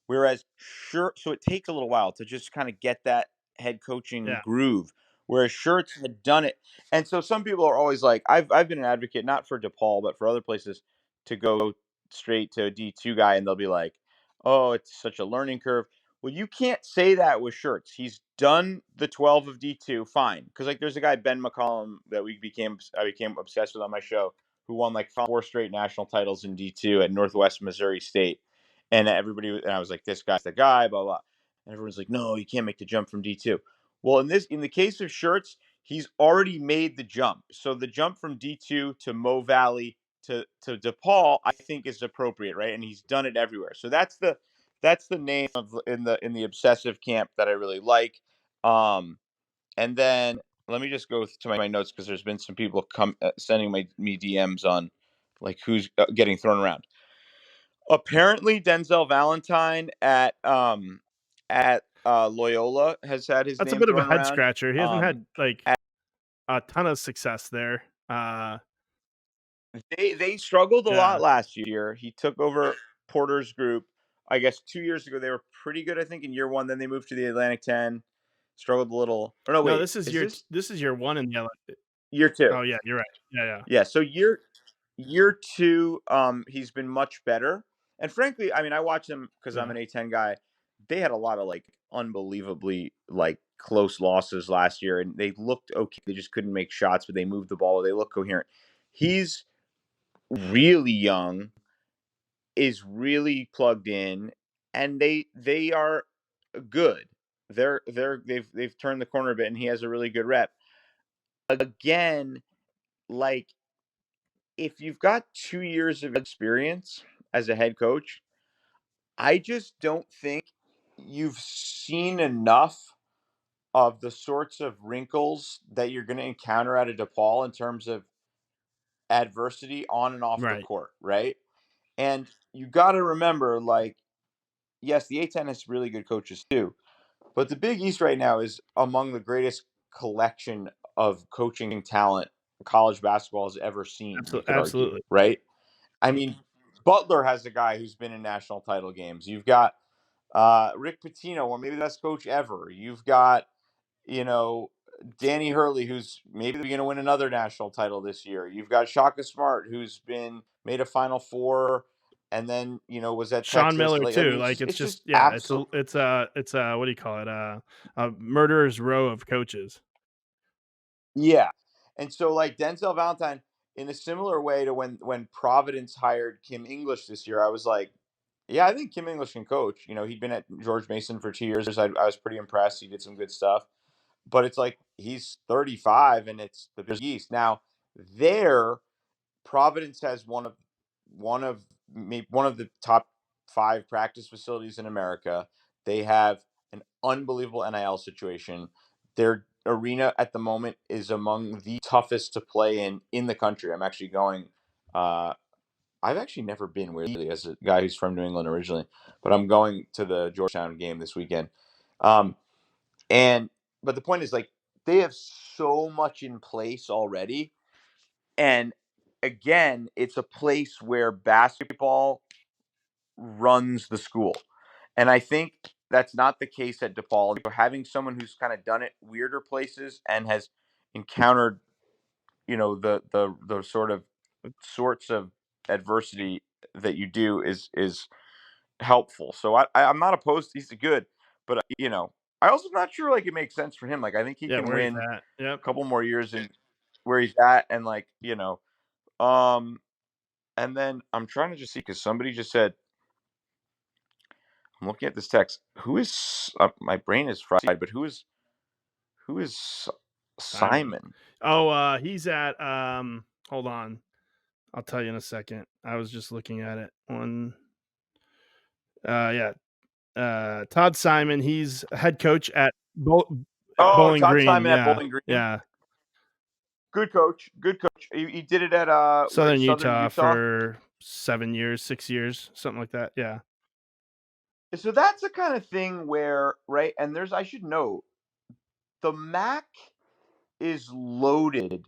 Whereas so it takes a little while to just kind of get that head coaching Yeah. groove. Whereas Shirts had done it, and so some people are always like, I've been an advocate not for DePaul but for other places to go straight to a D2 guy, and they'll be like, oh, it's such a learning curve. Well, you can't say that with Shirts. He's done the 12 of D2, fine. Because like there's a guy, Ben McCollum, that I became obsessed with on my show, who won like 4 straight national titles in D2 at Northwest Missouri State. And I was like, this guy's the guy, blah blah. And everyone's like, no, you can't make the jump from D2. Well, in the case of Shirts, he's already made the jump. So the jump from D2 to Mo Valley to DePaul, I think is appropriate, right? And he's done it everywhere. So that's the name of in the obsessive camp that I really like. And then let me just go to my notes because there's been some people sending me DMs on like who's getting thrown around. Apparently, Denzel Valentine at Loyola has had his That's a name bit of a thrown head around. scratcher. He hasn't Um, had like a ton of success there. they struggled a Yeah. lot last year. He took over Porter's group. I guess 2 years ago they were pretty good. I think in year 1, then they moved to the Atlantic 10. Struggled a little. Or no, No, wait, is this this is year 1 in the year 2? Oh yeah, you're right. Yeah. Yeah. So year 2, he's been much better. And frankly, I mean, I watch them because I'm Yeah. an A10 guy. They had a lot of like unbelievably like close losses last year, and they looked okay. They just couldn't make shots, but they moved the ball. They look coherent. He's really young, is really plugged in, and they are good. They've turned the corner a bit, and he has a really good rep. Again, like if you've got 2 years of experience as a head coach, I just don't think you've seen enough of the sorts of wrinkles that you're going to encounter at a DePaul in terms of adversity on and off the Right. court, right? And you got to remember, like, yes, the A10 has really good coaches too, but the Big East right now is among the greatest collection of coaching talent college basketball has ever seen, you Absolutely. could argue, Absolutely. right? I mean, Butler has a guy who's been in national title games. You've got Rick Pitino, or maybe the best coach ever. You've got, you know, Danny Hurley, who's maybe going to win another national title this year. You've got Shaka Smart, who's been made a Final Four, and then was at Sean Texas. Miller Like, I too. mean, Like it's it's just just yeah, absolute. it's what do you call it? A murderer's row of coaches. Yeah. And so like Denzel Valentine, in a similar way to when Providence hired Kim English this year, I was like, yeah, I think Kim English can coach. He'd been at George Mason for 2 years. I was pretty impressed. He did some good stuff. But it's like he's 35 and it's the Big East. Now, there, Providence has one of the top 5 practice facilities in America. They have an unbelievable NIL situation. Their arena at the moment is among the toughest to play in the country. I'm actually going. I've actually never been, weirdly, as a guy who's from New England originally, but I'm going to the Georgetown game this weekend. Um, and but the point is, like, they have so much in place already, and again, it's a place where basketball runs the school. And I think that's not the case at DePaul. Having someone who's kind of done it weirder places and has encountered, the sorts of adversity that you do is helpful. So I'm not opposed. He's good, but I also not sure like it makes sense for him. Like I think he Yeah, can where he's win at. Yep. a couple more years in where he's at, and um, and then I'm trying to just see because somebody just said I'm looking at this text. Who is my brain is fried, but who is Simon. Simon? Oh, he's at hold on. I'll tell you in a second. I was just looking at it. Yeah. Todd Simon, he's head coach at Oh, Bowling Todd Green. Simon at Yeah. Bowling Green. Yeah. Good coach. Good coach. He did it at Southern Southern Utah Utah. for 7 years, 6 years, something like that. Yeah. So that's the kind of thing where, right, and I should note, the MAC is loaded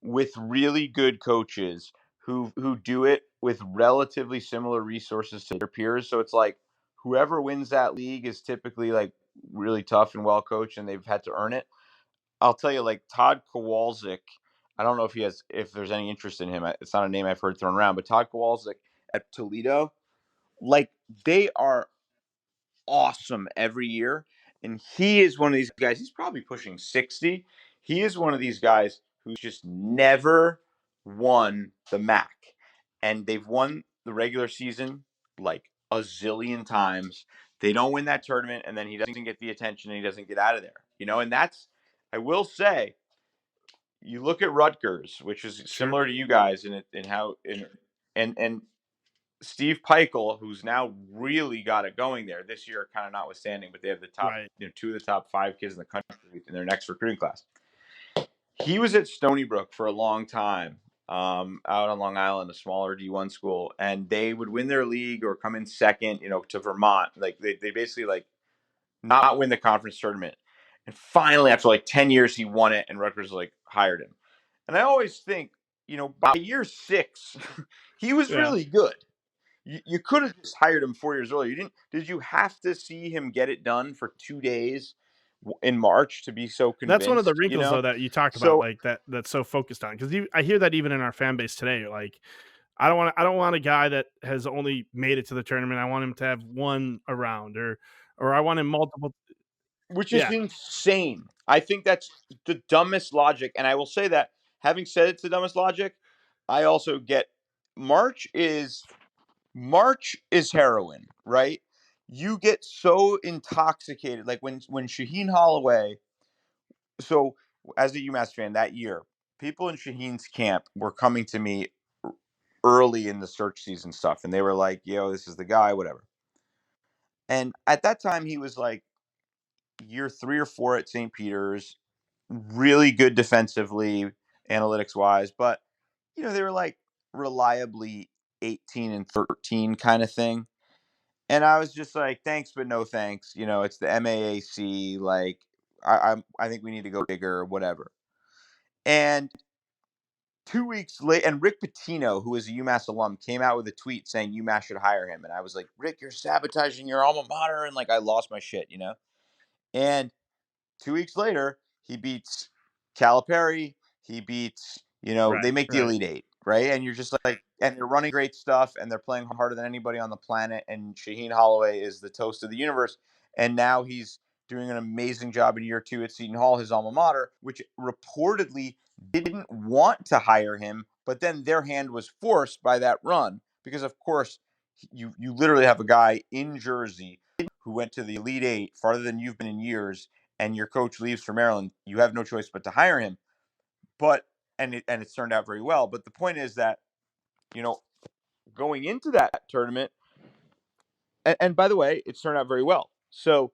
with really good coaches who do it with relatively similar resources to their peers. So it's like whoever wins that league is typically like really tough and well coached, and they've had to earn it. I'll tell you, like Todd Kowalczyk. I don't know if there's any interest in him. It's not a name I've heard thrown around, but Todd Kowalczyk at Toledo, like they are awesome every year. And he is one of these guys, he's probably pushing 60. He is one of these guys who's just never won the MAC. And they've won the regular season like a zillion times. They don't win that tournament, and then he doesn't get the attention and he doesn't get out of there. And that's, I will say, you look at Rutgers, which is Sure. similar to you guys in how and Steve Peichel, who's now really got it going there this year, kind of notwithstanding, but they have the top, Right. 2 of the top 5 kids in the country in their next recruiting class. He was at Stony Brook for a long time, out on Long Island, a smaller D1 school, and they would win their league or come in second, to Vermont. Like they basically like not win the conference tournament. And finally, after like 10 years, he won it, and Rutgers like hired him. And I always think, by year 6, he was Yeah. really good. You could have just hired him 4 years earlier. You didn't? Did you have to see him get it done for 2 days in March to be so That's one of the convinced? wrinkles though that you talk about, So, like that's so focused on, because I hear that even in our fan base today. Like, I don't want a guy that has only made it to the tournament. I want him to have won a round, or I want him multiple. which is Yeah, insane. I think that's the dumbest logic, and I will say that having said it's the dumbest logic, I also get March is March is heroin, right? You get so intoxicated, like when Shaheen Holloway. So, as a UMass fan that year, people in Shaheen's camp were coming to me early in the search season stuff, and they were like, "Yo, this is the guy," whatever. And at that time, he was like year 3 or 4 at St. Peter's, really good defensively, analytics wise, but they were like reliably 18 and 13 kind of thing. And I was just like, thanks, but no thanks. It's the MAAC. Like, I think we need to go bigger, whatever. And 2 weeks later, and Rick Pitino, who is a UMass alum, came out with a tweet saying UMass should hire him. And I was like, Rick, you're sabotaging your alma mater. And like, I lost my shit. And 2 weeks later, he beats Calipari. He beats, they make the Right. Elite Eight, right? And you're just like, and they're running great stuff, and they're playing harder than anybody on the planet. And Shaheen Holloway is the toast of the universe. And now he's doing an amazing job in year 2 at Seton Hall, his alma mater, which reportedly didn't want to hire him, but then their hand was forced by that run because, of course, you literally have a guy in Jersey who went to the Elite Eight farther than you've been in years, and your coach leaves for Maryland. You have no choice but to hire him. But it's turned out very well. But the point is that going into that tournament, and by the way, it's turned out very well. So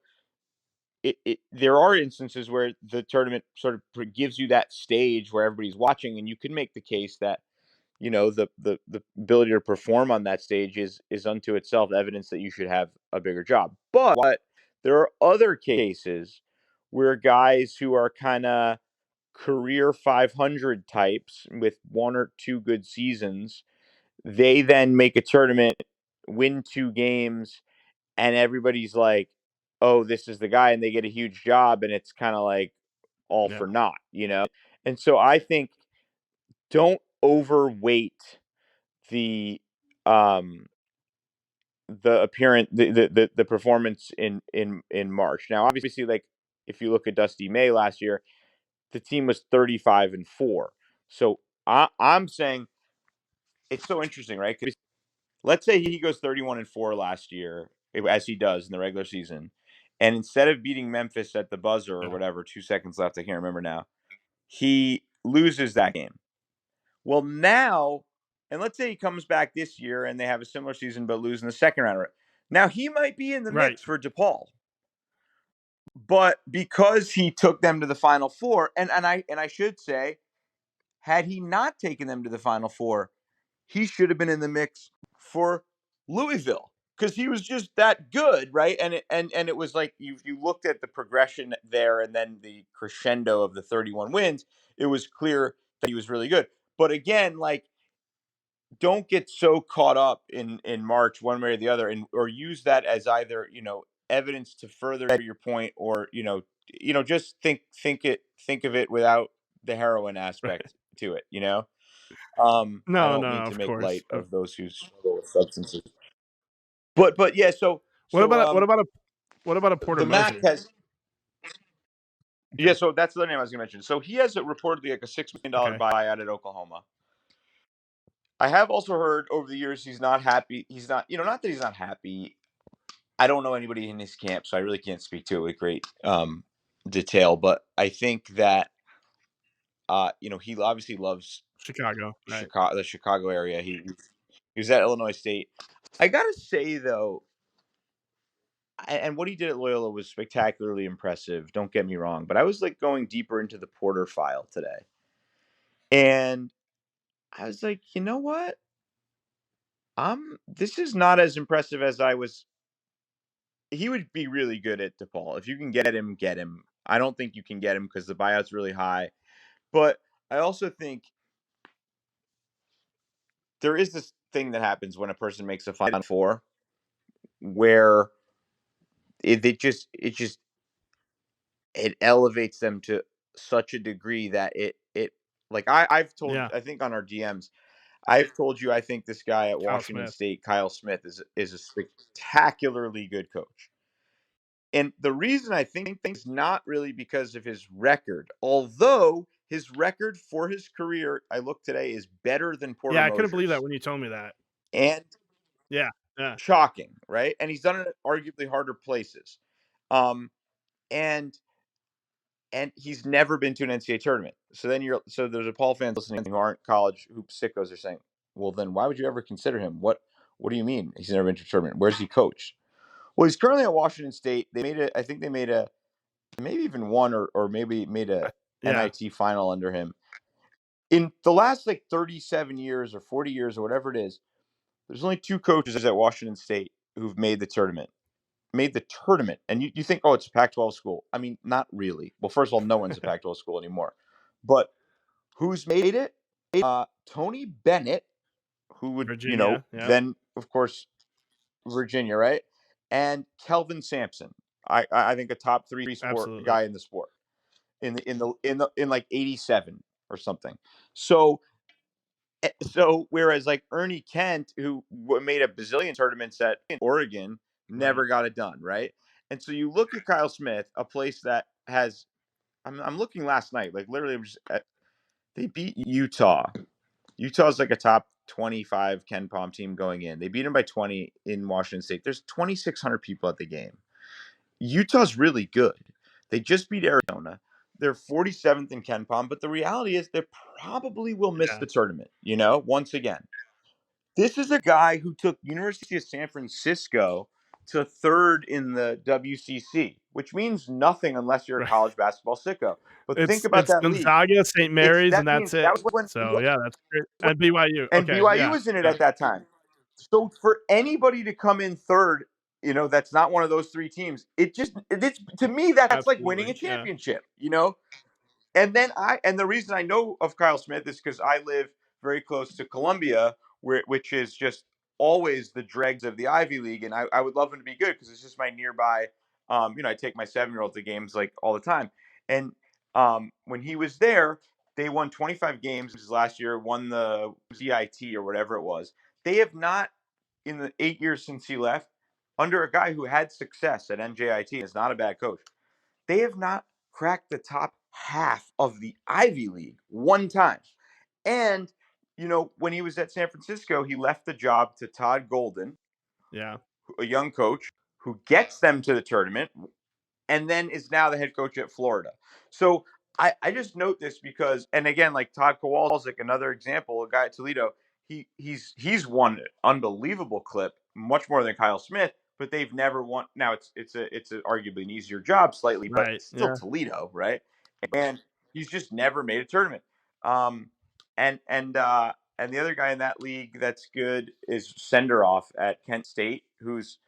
there are instances where the tournament sort of gives you that stage where everybody's watching, and you can make the case that the ability to perform on that stage is unto itself evidence that you should have a bigger job. But there are other cases where guys who are kind of career 500 types with 1 or 2 good seasons, they then make a tournament, win 2 games, and everybody's like, oh, this is the guy, and they get a huge job, and it's kind of like all Yeah. for naught. And so I think don't overweight the appearance, the performance in March. Now, obviously, like if you look at Dusty May last year, the team was 35-4. So I'm saying it's so interesting, right? Because let's say he goes 31-4 last year, as he does in the regular season, and instead of beating Memphis at the buzzer or Yeah. whatever, 2 seconds left, I can't remember now, he loses that game. Well, now, and let's say he comes back this year and they have a similar season but lose in the second round. Now he might be in the Right. mix for DePaul, but because he took them to the Final Four, and I should say, had he not taken them to the Final Four, he should have been in the mix for Louisville because he was just that good, right? And it was like you looked at the progression there, and then the crescendo of the 31 wins. It was clear that he was really good. But again, like, don't get so caught up in March one way or the other, and or use that as either evidence to further your point, or just think of it without the heroin Right. aspect to it. I No, don't no, mean to of make course. light of those who struggle with substances, but yeah. So What so about a Porter the Mac Moser? has Okay. So that's the other name I was going to mention. So he has reportedly like a $6 million Okay. buyout at Oklahoma. I have also heard over the years he's not happy. He's not, not that he's not happy. I don't know anybody in his camp, so I really can't speak to it with great detail. But I think that he obviously loves Chicago. Right. the Chicago area. He was at Illinois State. I gotta say though, and what he did at Loyola was spectacularly impressive. Don't get me wrong, but I was like going deeper into the Porter file today, and I was like, you know what? This is not as impressive as I was. He would be really good at DePaul. If you can get him, get him. I don't think you can get him because the buyout's really high. But I also think there is this thing that happens when a person makes a Final Four where it elevates them to such a degree that it like I've told, Yeah. I think on our DMs, I've told you I think this guy at Kyle Washington Smith. State, Kyle Smith, is a spectacularly good coach. And the reason I think is not really because of his record, although his record for his career, I looked today, is better than Porter Yeah, I couldn't believe that Mosier's. when you told me that. And Yeah. Yeah. shocking, right? And he's done it at arguably harder places. Um, and he's never been to an NCAA tournament. So there's a Paul fans listening who aren't college hoop sickos are saying, Well, then why would you ever consider him? What do you mean he's never been to a tournament? Where's he coached? Well, he's currently at Washington State. I think they made a, maybe even one or maybe made a Yeah, NIT final under him. In the last like 37 years or 40 years or whatever it is, there's only two coaches at Washington State who've made the tournament. And you think, oh, it's a Pac-12 school. I mean, not really. Well, first of all, no one's a Pac-12 school anymore. But who's made it? Tony Bennett, who would, Virginia. Yeah, then of course Virginia, right? And Kelvin Sampson. I think a top three sport absolutely. guy in the sport in like 87 or something. So whereas like Ernie Kent, who made a bazillion tournaments at Oregon, Right. never got it done, right? And so you look at Kyle Smith, a place that has. I'm looking last night, like literally, they beat Utah. Utah's like a top 25 Ken Palm team going in. They beat him by 20 in Washington State. There's 2,600 people at the game. Utah's really good. They just beat Arizona. They're 47th in Ken Palm, but the reality is they probably will miss Yeah. the tournament, once again. This is a guy who took University of San Francisco to third in the WCC, which means nothing unless you're a Right. college basketball sicko. But think about It's that league. Gonzaga, St. Mary's, and That that's means it. that was when So yeah, that's great. And BYU. and Okay. BYU Yeah. was in it Yeah. at that time. So for anybody to come in third, that's not one of those three teams. It's to me that's like winning a Absolutely. Yeah. championship. And the reason I know of Kyle Smith is because I live very close to Columbia, which is just always the dregs of the Ivy League, and I would love him to be good because it's just my nearby. I take my 7-year-old to games like all the time, and when he was there, they won 25 games last year, won the CIT or whatever it was. They have not, in the 8 years since he left, under a guy who had success at NJIT, is not a bad coach. They have not cracked the top half of the Ivy League one time. And, when he was at San Francisco, he left the job to Todd Golden, Yeah. a young coach who gets them to the tournament and then is now the head coach at Florida. So I just note this because, and again, like Todd Kowalczyk, another example, a guy at Toledo, he's won an unbelievable clip, much more than Kyle Smith, but they've never won. Now it's arguably an easier job slightly, but Right. it's still Yeah. Toledo, right? And he's just never made a tournament. Um, and the other guy in that league that's good is Senderoff at Kent State, who's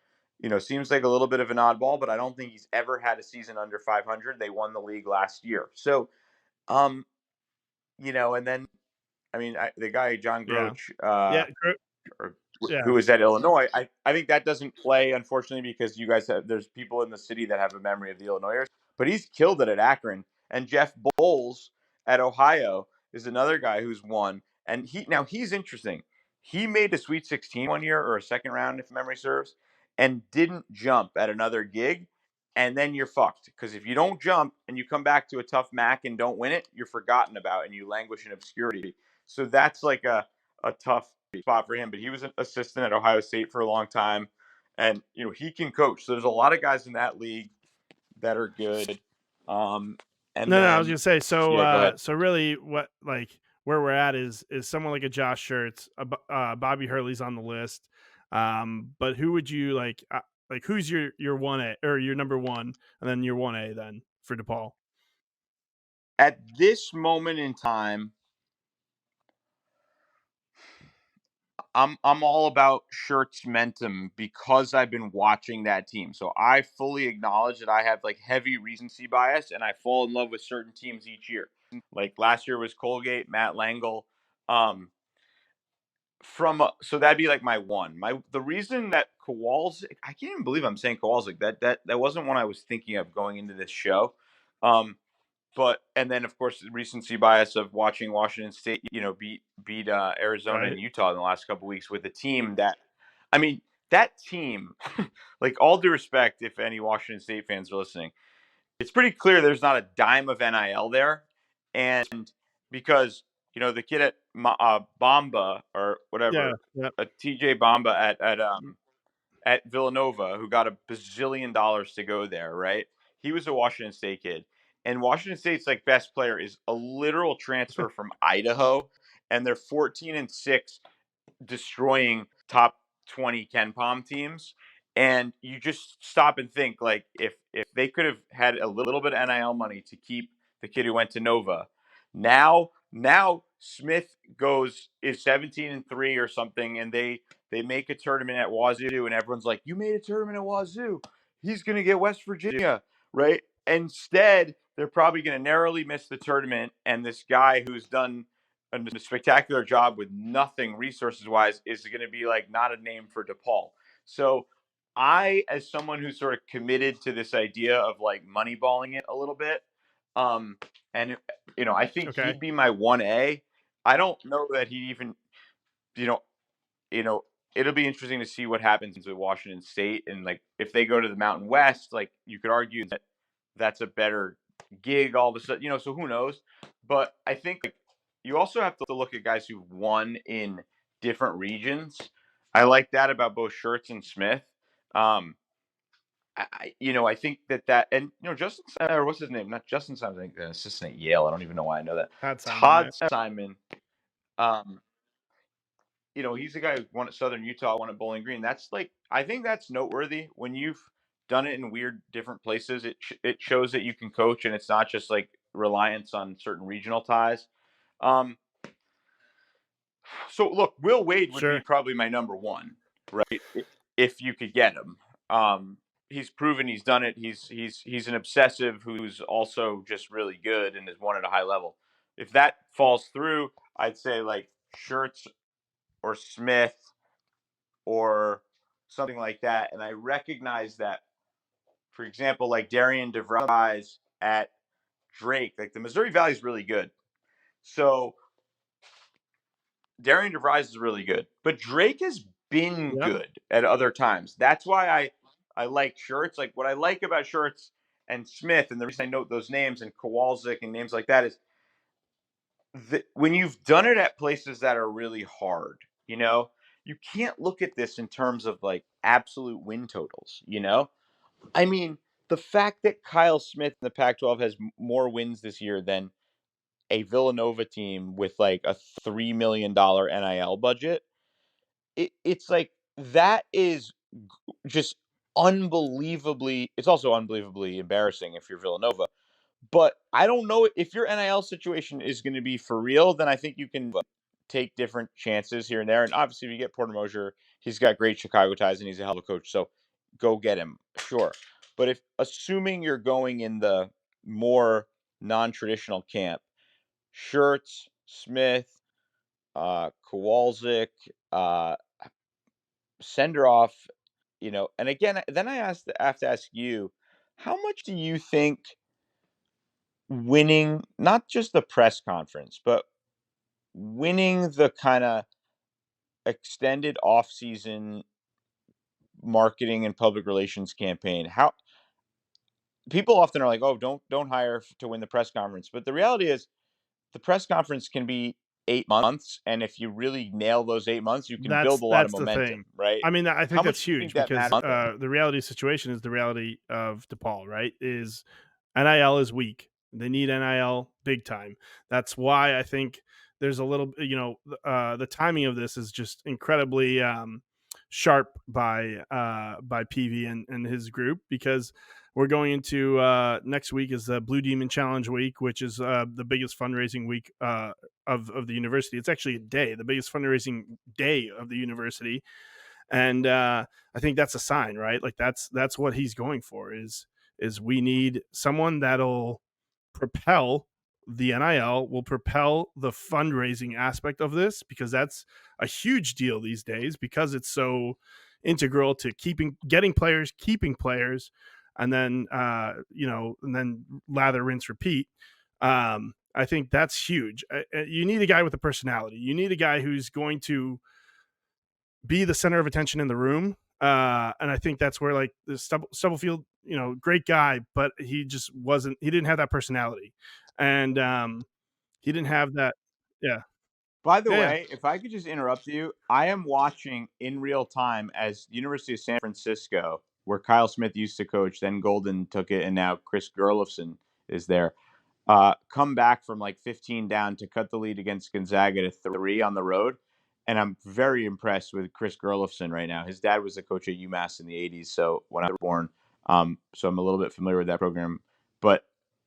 seems like a little bit of an oddball, but I don't think he's ever had a season under 500. They won the league last year. So, and then, I mean, the guy, John Yeah. Groch, Yeah. or, Yeah. who was at Illinois, I think that doesn't play, unfortunately, because you guys there's people in the city that have a memory of the Illinoisers, but he's killed it at Akron. And Jeff Bowles at Ohio is another guy who's won. And he's interesting. He made a Sweet 16 one year or a second round, if memory serves, and didn't jump at another gig. And then you're fucked because if you don't jump and you come back to a tough MAC and don't win it, you're forgotten about and you languish in obscurity. So that's like a tough spot for him. But he was an assistant at Ohio State for a long time, and he can coach. So there's a lot of guys in that league that are good. And No, I was then gonna say. So, yeah, go ahead. so really, what where we're at is someone like a Josh Schertz, Bobby Hurley's on the list. But who would you like? Who's your 1A or your number one, and then your 1A then for DePaul? At this moment in time, I'm all about Schertz Mentum because I've been watching that team. So I fully acknowledge that I have like heavy recency bias, and I fall in love with certain teams each year. Like last year was Colgate, Matt Langle. So that'd be like my one. The reason that Kowalczyk, I can't even believe I'm saying Kowalczyk. That wasn't one I was thinking of going into this show. But and then of course the recency bias of watching Washington State, beat Arizona and Right. Utah in the last couple of weeks with a team that, I mean, that team, like all due respect, if any Washington State fans are listening, it's pretty clear there's not a dime of NIL there, and because the kid at Bamba or Yeah. whatever, Yeah. TJ Bamba at Villanova, who got $1 bazillion to go there, right? He was a Washington State kid. And Washington State's like best player is a literal transfer from Idaho, and they're 14-6 destroying top 20 Ken Palm teams. And you just stop and think, like, if they could have had a little bit of NIL money to keep the kid who went to Nova, now Smith is 17-3 or something, and they make a tournament at Wazoo, and everyone's like, you made a tournament at Wazoo, he's gonna get West Virginia, right? Instead, they're probably gonna narrowly miss the tournament, and this guy who's done a spectacular job with nothing resources wise is going to be like not a name for DePaul. So I, as someone who's sort of committed to this idea of like moneyballing it a little bit, and I think Okay. he'd be my 1A. I don't know that he even, you know, you know, it'll be interesting to see what happens with Washington State, and like if they go to the Mountain West, like you could argue that that's a better gig all of a sudden, so who knows? But I think like, you also have to look at guys who've won in different regions. I like that about both Schertz and Smith. I think that, and Justin, or what's his name? Not Justin Simon, I think the assistant at Yale. I don't even know why I know that. Todd Simon. Todd Simon. He's a guy who won at Southern Utah, won at Bowling Green. That's like, I think that's noteworthy when you've done it in weird different places. It shows that you can coach, and it's not just like reliance on certain regional ties. So look, Will Wade would be probably my number one, right? If you could get him. He's proven he's done it. He's an obsessive who's also just really good and has won at a high level. If that falls through, I'd say like Schertz or Smith or something like that. And I recognize that, for example, like Darian DeVries at Drake, like the Missouri Valley is really good. So Darian DeVries is really good, but Drake has been good at other times. That's why I like Schertz. Like what I like about Schertz and Smith, and the reason I note those names and Kowalczyk and names like that is when you've done it at places that are really hard, you can't look at this in terms of like absolute win totals. I mean, the fact that Kyle Smith in the Pac-12 has more wins this year than a Villanova team with like a $3 million NIL budget, it's like that is just unbelievably. It's also unbelievably embarrassing if you're Villanova. But I don't know if your NIL situation is going to be for real. Then I think you can take different chances here and there. And obviously, if you get Porter Moser, he's got great Chicago ties and he's a hell of a coach. So go get him, sure. But if assuming you're going in the more non-traditional camp, Schertz, Smith, Kowalczyk, Senderoff, and again, then I have to ask you, how much do you think winning not just the press conference, but winning the kind of extended off-season marketing and public relations campaign, how people often are like, oh, don't hire to win the press conference, but the reality is the press conference can be 8 months, and if you really nail those 8 months, you can build a lot of momentum, right? I mean, I think that's huge because matters? the reality situation is the reality of DePaul, right? Is NIL is weak. They need NIL big time. That's why I think there's a little, the timing of this is just incredibly sharp by PV and his group, because we're going into next week is the Blue Demon Challenge week, which is the biggest fundraising week of the university. It's actually the biggest fundraising day of the university. And I think that's a sign, right? Like that's what he's going for is we need someone that'll propel the NIL, will propel the fundraising aspect of this, because that's a huge deal these days, because it's so integral to getting players, keeping players, and then and then lather, rinse, repeat. I think that's huge. You need a guy with a personality. You need a guy who's going to be the center of attention in the room. And I think that's where like the Stubblefield, great guy, but he just wasn't. He didn't have that personality, and he didn't have that. Yeah. By the way, if I could just interrupt you, I am watching in real time as University of San Francisco, where Kyle Smith used to coach, then Golden took it, and now Chris Gerlofson is there, come back from like 15 down to cut the lead against Gonzaga to 3 on the road. and I'm very impressed with Chris Gerlofson right now. His dad was a coach at UMass in the '80s, so when I was born, so I'm a little bit familiar with that program. But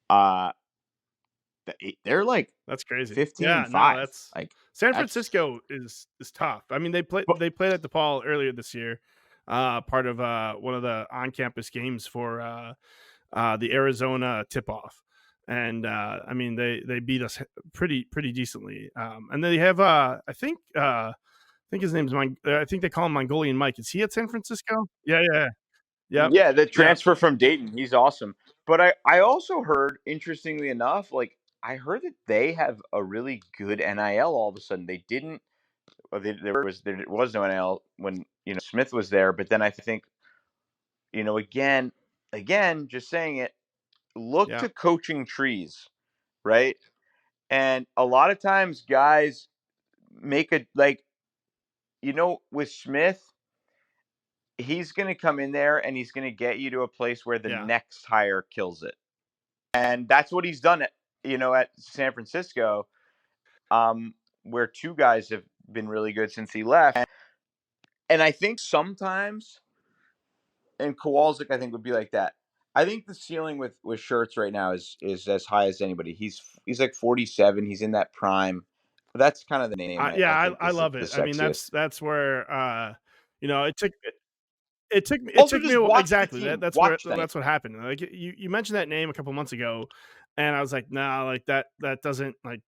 uh, they're like That's crazy. 15 Yeah, and no, five. that's Like San that's Francisco is tough. I mean, but they played at DePaul earlier this year, part of one of the on campus games for the Arizona tip off. And I mean, they beat us pretty decently. And they have I think his name's I think they call him Mongolian Mike. Is he at San Francisco? Yeah, yeah, yep, yeah, the yep, transfer from Dayton, he's awesome. But I also heard, interestingly enough, like I heard that they have a really good NIL all of a sudden. They didn't. Well, there was no NIL when Smith was there, but then I think again, just saying it. Look yeah, to coaching trees, right? And a lot of times, guys make a like with Smith, he's going to come in there and he's going to get you to a place where the yeah. next hire kills it. And that's what he's done at San Francisco, where two guys have been really good since he left. And I think sometimes, and Kowalczyk, I think would be like that. I think the ceiling with Shirts right now is as high as anybody. He's like 47. He's in that prime. That's kind of the name Yeah, I think I is love the it. I mean, sexiest. that's where it Also, took me just watch the exactly team. that's where Watch them. that's what happened. Like you mentioned that name a couple months ago, and I was like, nah, like that doesn't like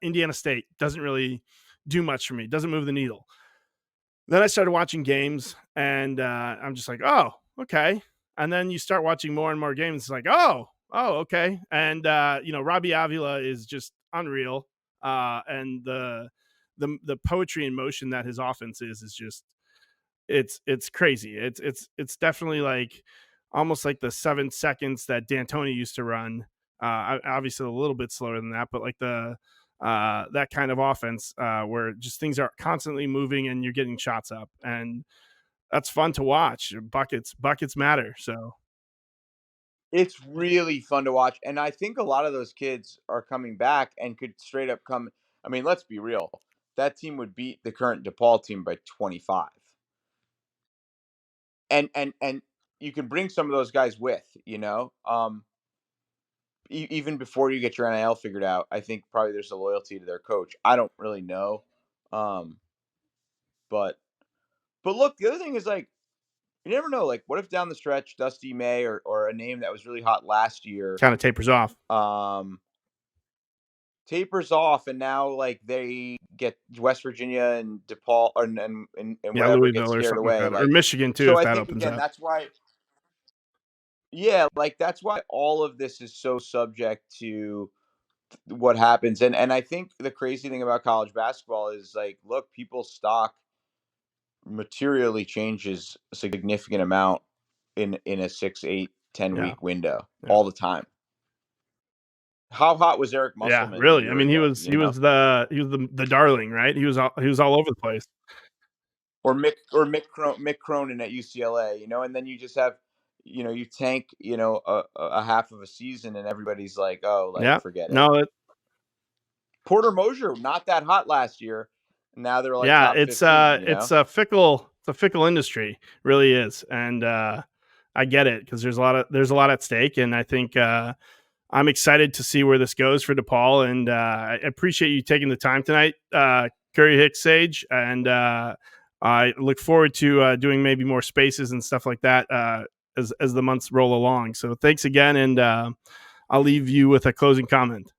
Indiana State doesn't really do much for me. Doesn't move the needle. Then I started watching games, and I'm just like, oh, okay. And then you start watching more and more games. It's like, oh, okay. And Robbie Avila is just unreal. And the poetry in motion that his offense is just it's crazy. It's definitely like almost like the 7 seconds that D'Antoni used to run. Obviously a little bit slower than that, but like the that kind of offense where just things are constantly moving and you're getting shots up, and that's fun to watch. Buckets matter. So It's really fun to watch, and I think a lot of those kids are coming back and could straight up come. I mean, let's be real. That team would beat the current DePaul team by 25, and you can bring some of those guys even before you get your NIL figured out. I think probably there's a loyalty to their coach. I don't really know, um, but look, the other thing is like you never know. Like, what if down the stretch, Dusty May or a name that was really hot last year, kind of tapers off. um, tapers off, and now like they get West Virginia and DePaul and Yeah, whatever gets Louisville or scared something like away. that, or Like, Michigan too so if I that think opens again up. that's why. Yeah, like that's why all of this is so subject to what happens, and I think the crazy thing about college basketball is like, look, people's stock materially changes a significant amount in a 6, 8, 10 Yeah, week window yeah, all the time. How hot was Eric yeah. Musselman a Really, I year mean, ago? he was the darling, right? He was all over the place. Or Mick Cronin at UCLA, and then you just have, you tank, a half of a season, and everybody's like, oh, like Yeah, forget it. no, Porter Mosier, not that hot last year. Now they're like yeah, top 15. it's a fickle industry, really is, and I get it because there's a lot at stake, and I think I'm excited to see where this goes for DePaul, and I appreciate you taking the time tonight, Curry Hicks Sage, and I look forward to doing maybe more spaces and stuff like that as the months roll along. So thanks again, and I'll leave you with a closing comment.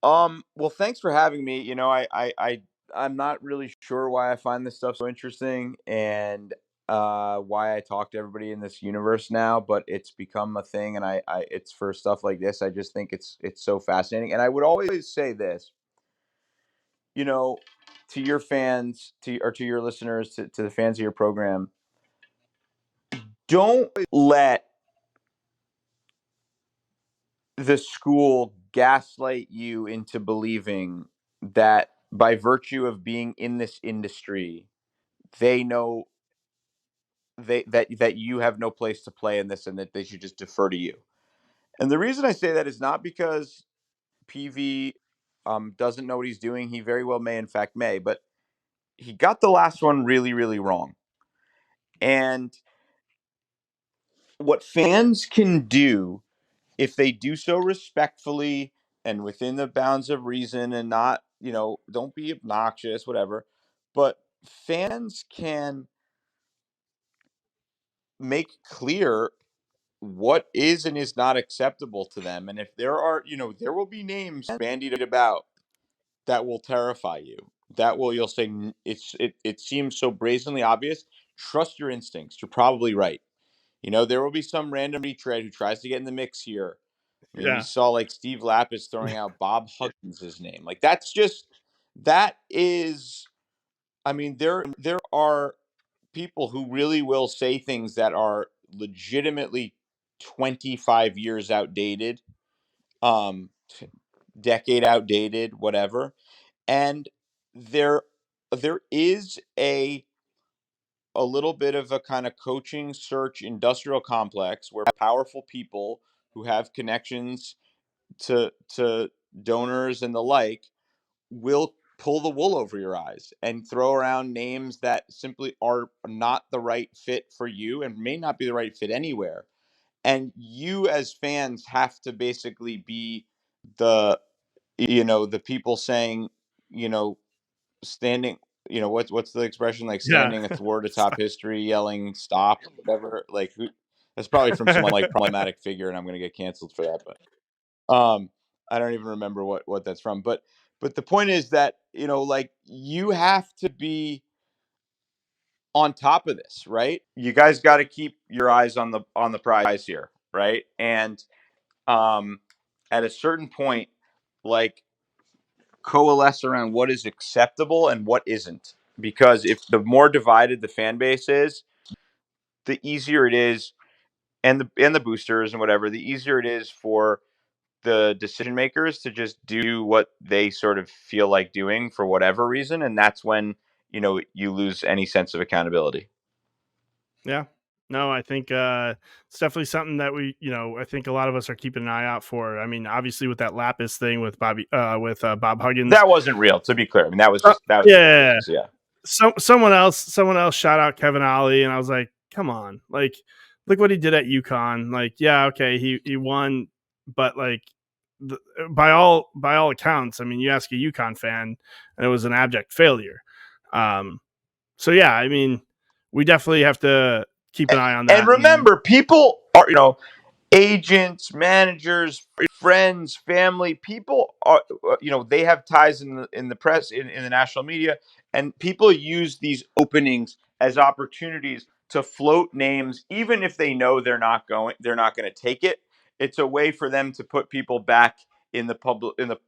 Well, thanks for having me. I'm not really sure why I find this stuff so interesting and why I talk to everybody in this universe now, but it's become a thing, and it's for stuff like this. I just think it's so fascinating, and I would always say this, you know, to your fans, to your listeners, to the fans of your program, don't let the school gaslight you into believing that by virtue of being in this industry, they know that you have no place to play in this and that they should just defer to you. And the reason I say that is not because PV doesn't know what he's doing. He very well may, in fact, may, but he got the last one really, really wrong. And what fans can do, if they do so respectfully and within the bounds of reason and not, don't be obnoxious, whatever, but fans can make clear what is and is not acceptable to them. And if there are, there will be names bandied about that will terrify you. You'll say it seems so brazenly obvious. Trust your instincts. You're probably right. There will be some random retread who tries to get in the mix here. I mean, we Yeah. saw like Steve Lapis throwing out Bob Huggins' name. Like that is, I mean, there are people who really will say things that are legitimately 25 years outdated, um, decade outdated, whatever. And there is a little bit of a kind of coaching search industrial complex where powerful people who have connections to donors and the like will pull the wool over your eyes and throw around names that simply are not the right fit for you and may not be the right fit anywhere. And you as fans have to basically be the the people saying, standing, what's the expression, like Yeah. standing athwart atop history yelling stop, whatever, like that's probably from some like problematic figure and I'm going to get canceled for that, but I don't even remember what that's from, but the point is that, like, you have to be on top of this, right? You guys got to keep your eyes on the prize here, right? And um at a certain point, like, coalesce around what is acceptable and what isn't, because if the more divided the fan base is, the easier it is, and the boosters and whatever, the easier it is for the decision makers to just do what they sort of feel like doing for whatever reason, and that's when you lose any sense of accountability. Yeah. No, I think it's definitely something that I think a lot of us are keeping an eye out for. I mean, obviously with that Lapis thing with Bob Huggins. That wasn't real, to be clear. I mean, that was Yeah. just yeah. Someone else shout out Kevin Ollie, and I was like, come on, like, look what he did at UConn. Like, yeah, okay, he won, but like, by all accounts, I mean, you ask a UConn fan, and it was an abject failure. So yeah, I mean, we definitely have to keep an eye on that. And remember, people are, agents, managers, friends, family, people are, they have ties in the press, in the national media, and people use these openings as opportunities to float names, even if they know they're not going to take it. It's a way for them to put people back in the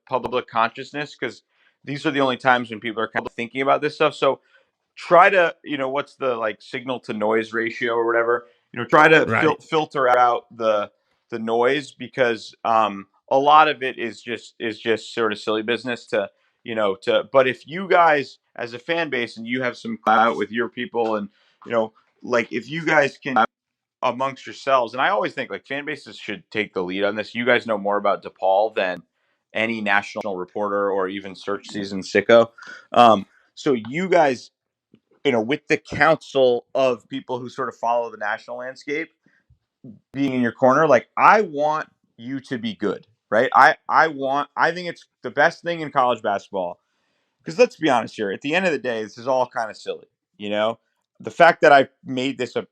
public consciousness, because these are the only times when people are kind of thinking about this stuff. So try to, what's the like signal to noise ratio or whatever, try to Right. filter out the noise, because a lot of it is just sort of silly business to, but if you guys as a fan base and you have some clout with your people, and like, if you guys can amongst yourselves, and I always think like fan bases should take the lead on this. You guys know more about DePaul than any national reporter or even search season sicko. So you guys, with the council of people who sort of follow the national landscape being in your corner, like, I want you to be good, right? I think it's the best thing in college basketball, because let's be honest here, at the end of the day, this is all kind of silly, the fact that I made this a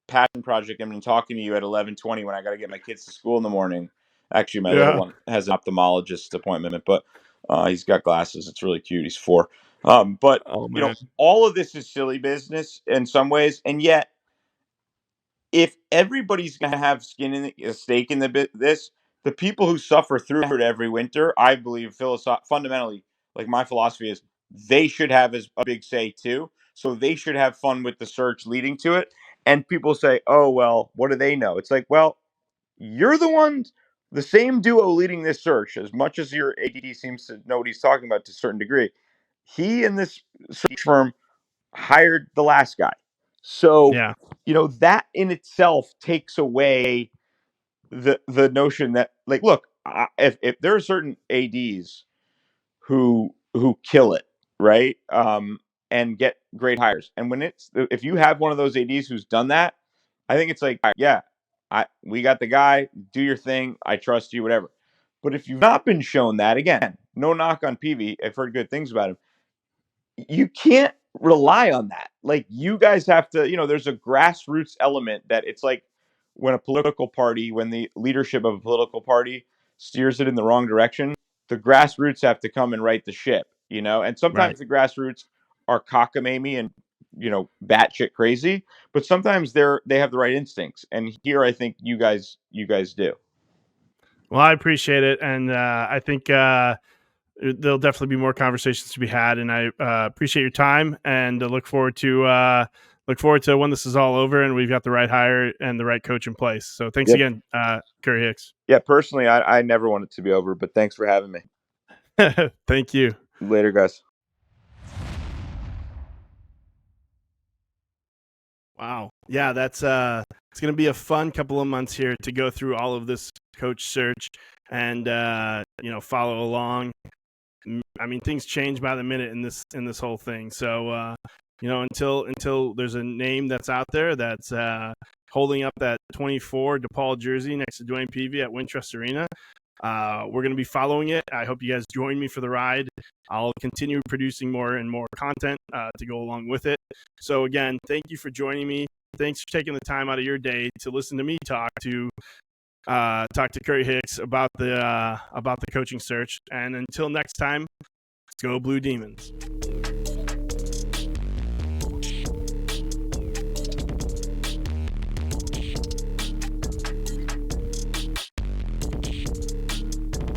passion project. I've been talking to you at 11:20 when I got to get my kids to school in the morning. Actually, my little one has an ophthalmologist appointment, but he's got glasses. It's really cute. He's 4. But Oh man. all of this is silly business in some ways, and yet, if everybody's going to have skin in a stake in the people who suffer through it every winter, I believe fundamentally, like, my philosophy is they should have a big say too. So they should have fun with the search leading to it. And people say, oh, well, what do they know? It's like, well, you're the same duo leading this search, as much as your AD seems to know what he's talking about to a certain degree. He and this search firm hired the last guy. So, Yeah. That in itself takes away the notion that, like, look, if there are certain ADs who kill it, right? And get great hires. And if you have one of those ADs who's done that, I think it's like, yeah, we got the guy, do your thing, I trust you, whatever. But if you've not been shown that, again, no knock on PV, I've heard good things about him. You can't rely on that. Like, you guys have to, there's a grassroots element that it's like when the leadership of a political party steers it in the wrong direction, the grassroots have to come and right the ship, and Right. sometimes the grassroots are cockamamie and, batshit crazy, but sometimes they have the right instincts. And here I think you guys do. Well, I appreciate it. And I think there'll definitely be more conversations to be had. And I appreciate your time and look forward to when this is all over and we've got the right hire and the right coach in place. So thanks again, Curry Hicks. Yeah, personally, I never want it to be over, but thanks for having me. Thank you. Later, guys. Wow. Yeah, that's it's going to be a fun couple of months here to go through all of this coach search and follow along. I mean, things change by the minute in this whole thing. So until there's a name that's out there that's holding up that 24 DePaud jersey next to Dwayne Peavy at Wintrust Arena, we're going to be following it. I hope you guys join me for the ride. I'll continue producing more and more content to go along with it. So again, thank you for joining me. Thanks for taking the time out of your day to listen to me talk to Curry Hicks about the coaching search. And until next time, let's go Blue Demons.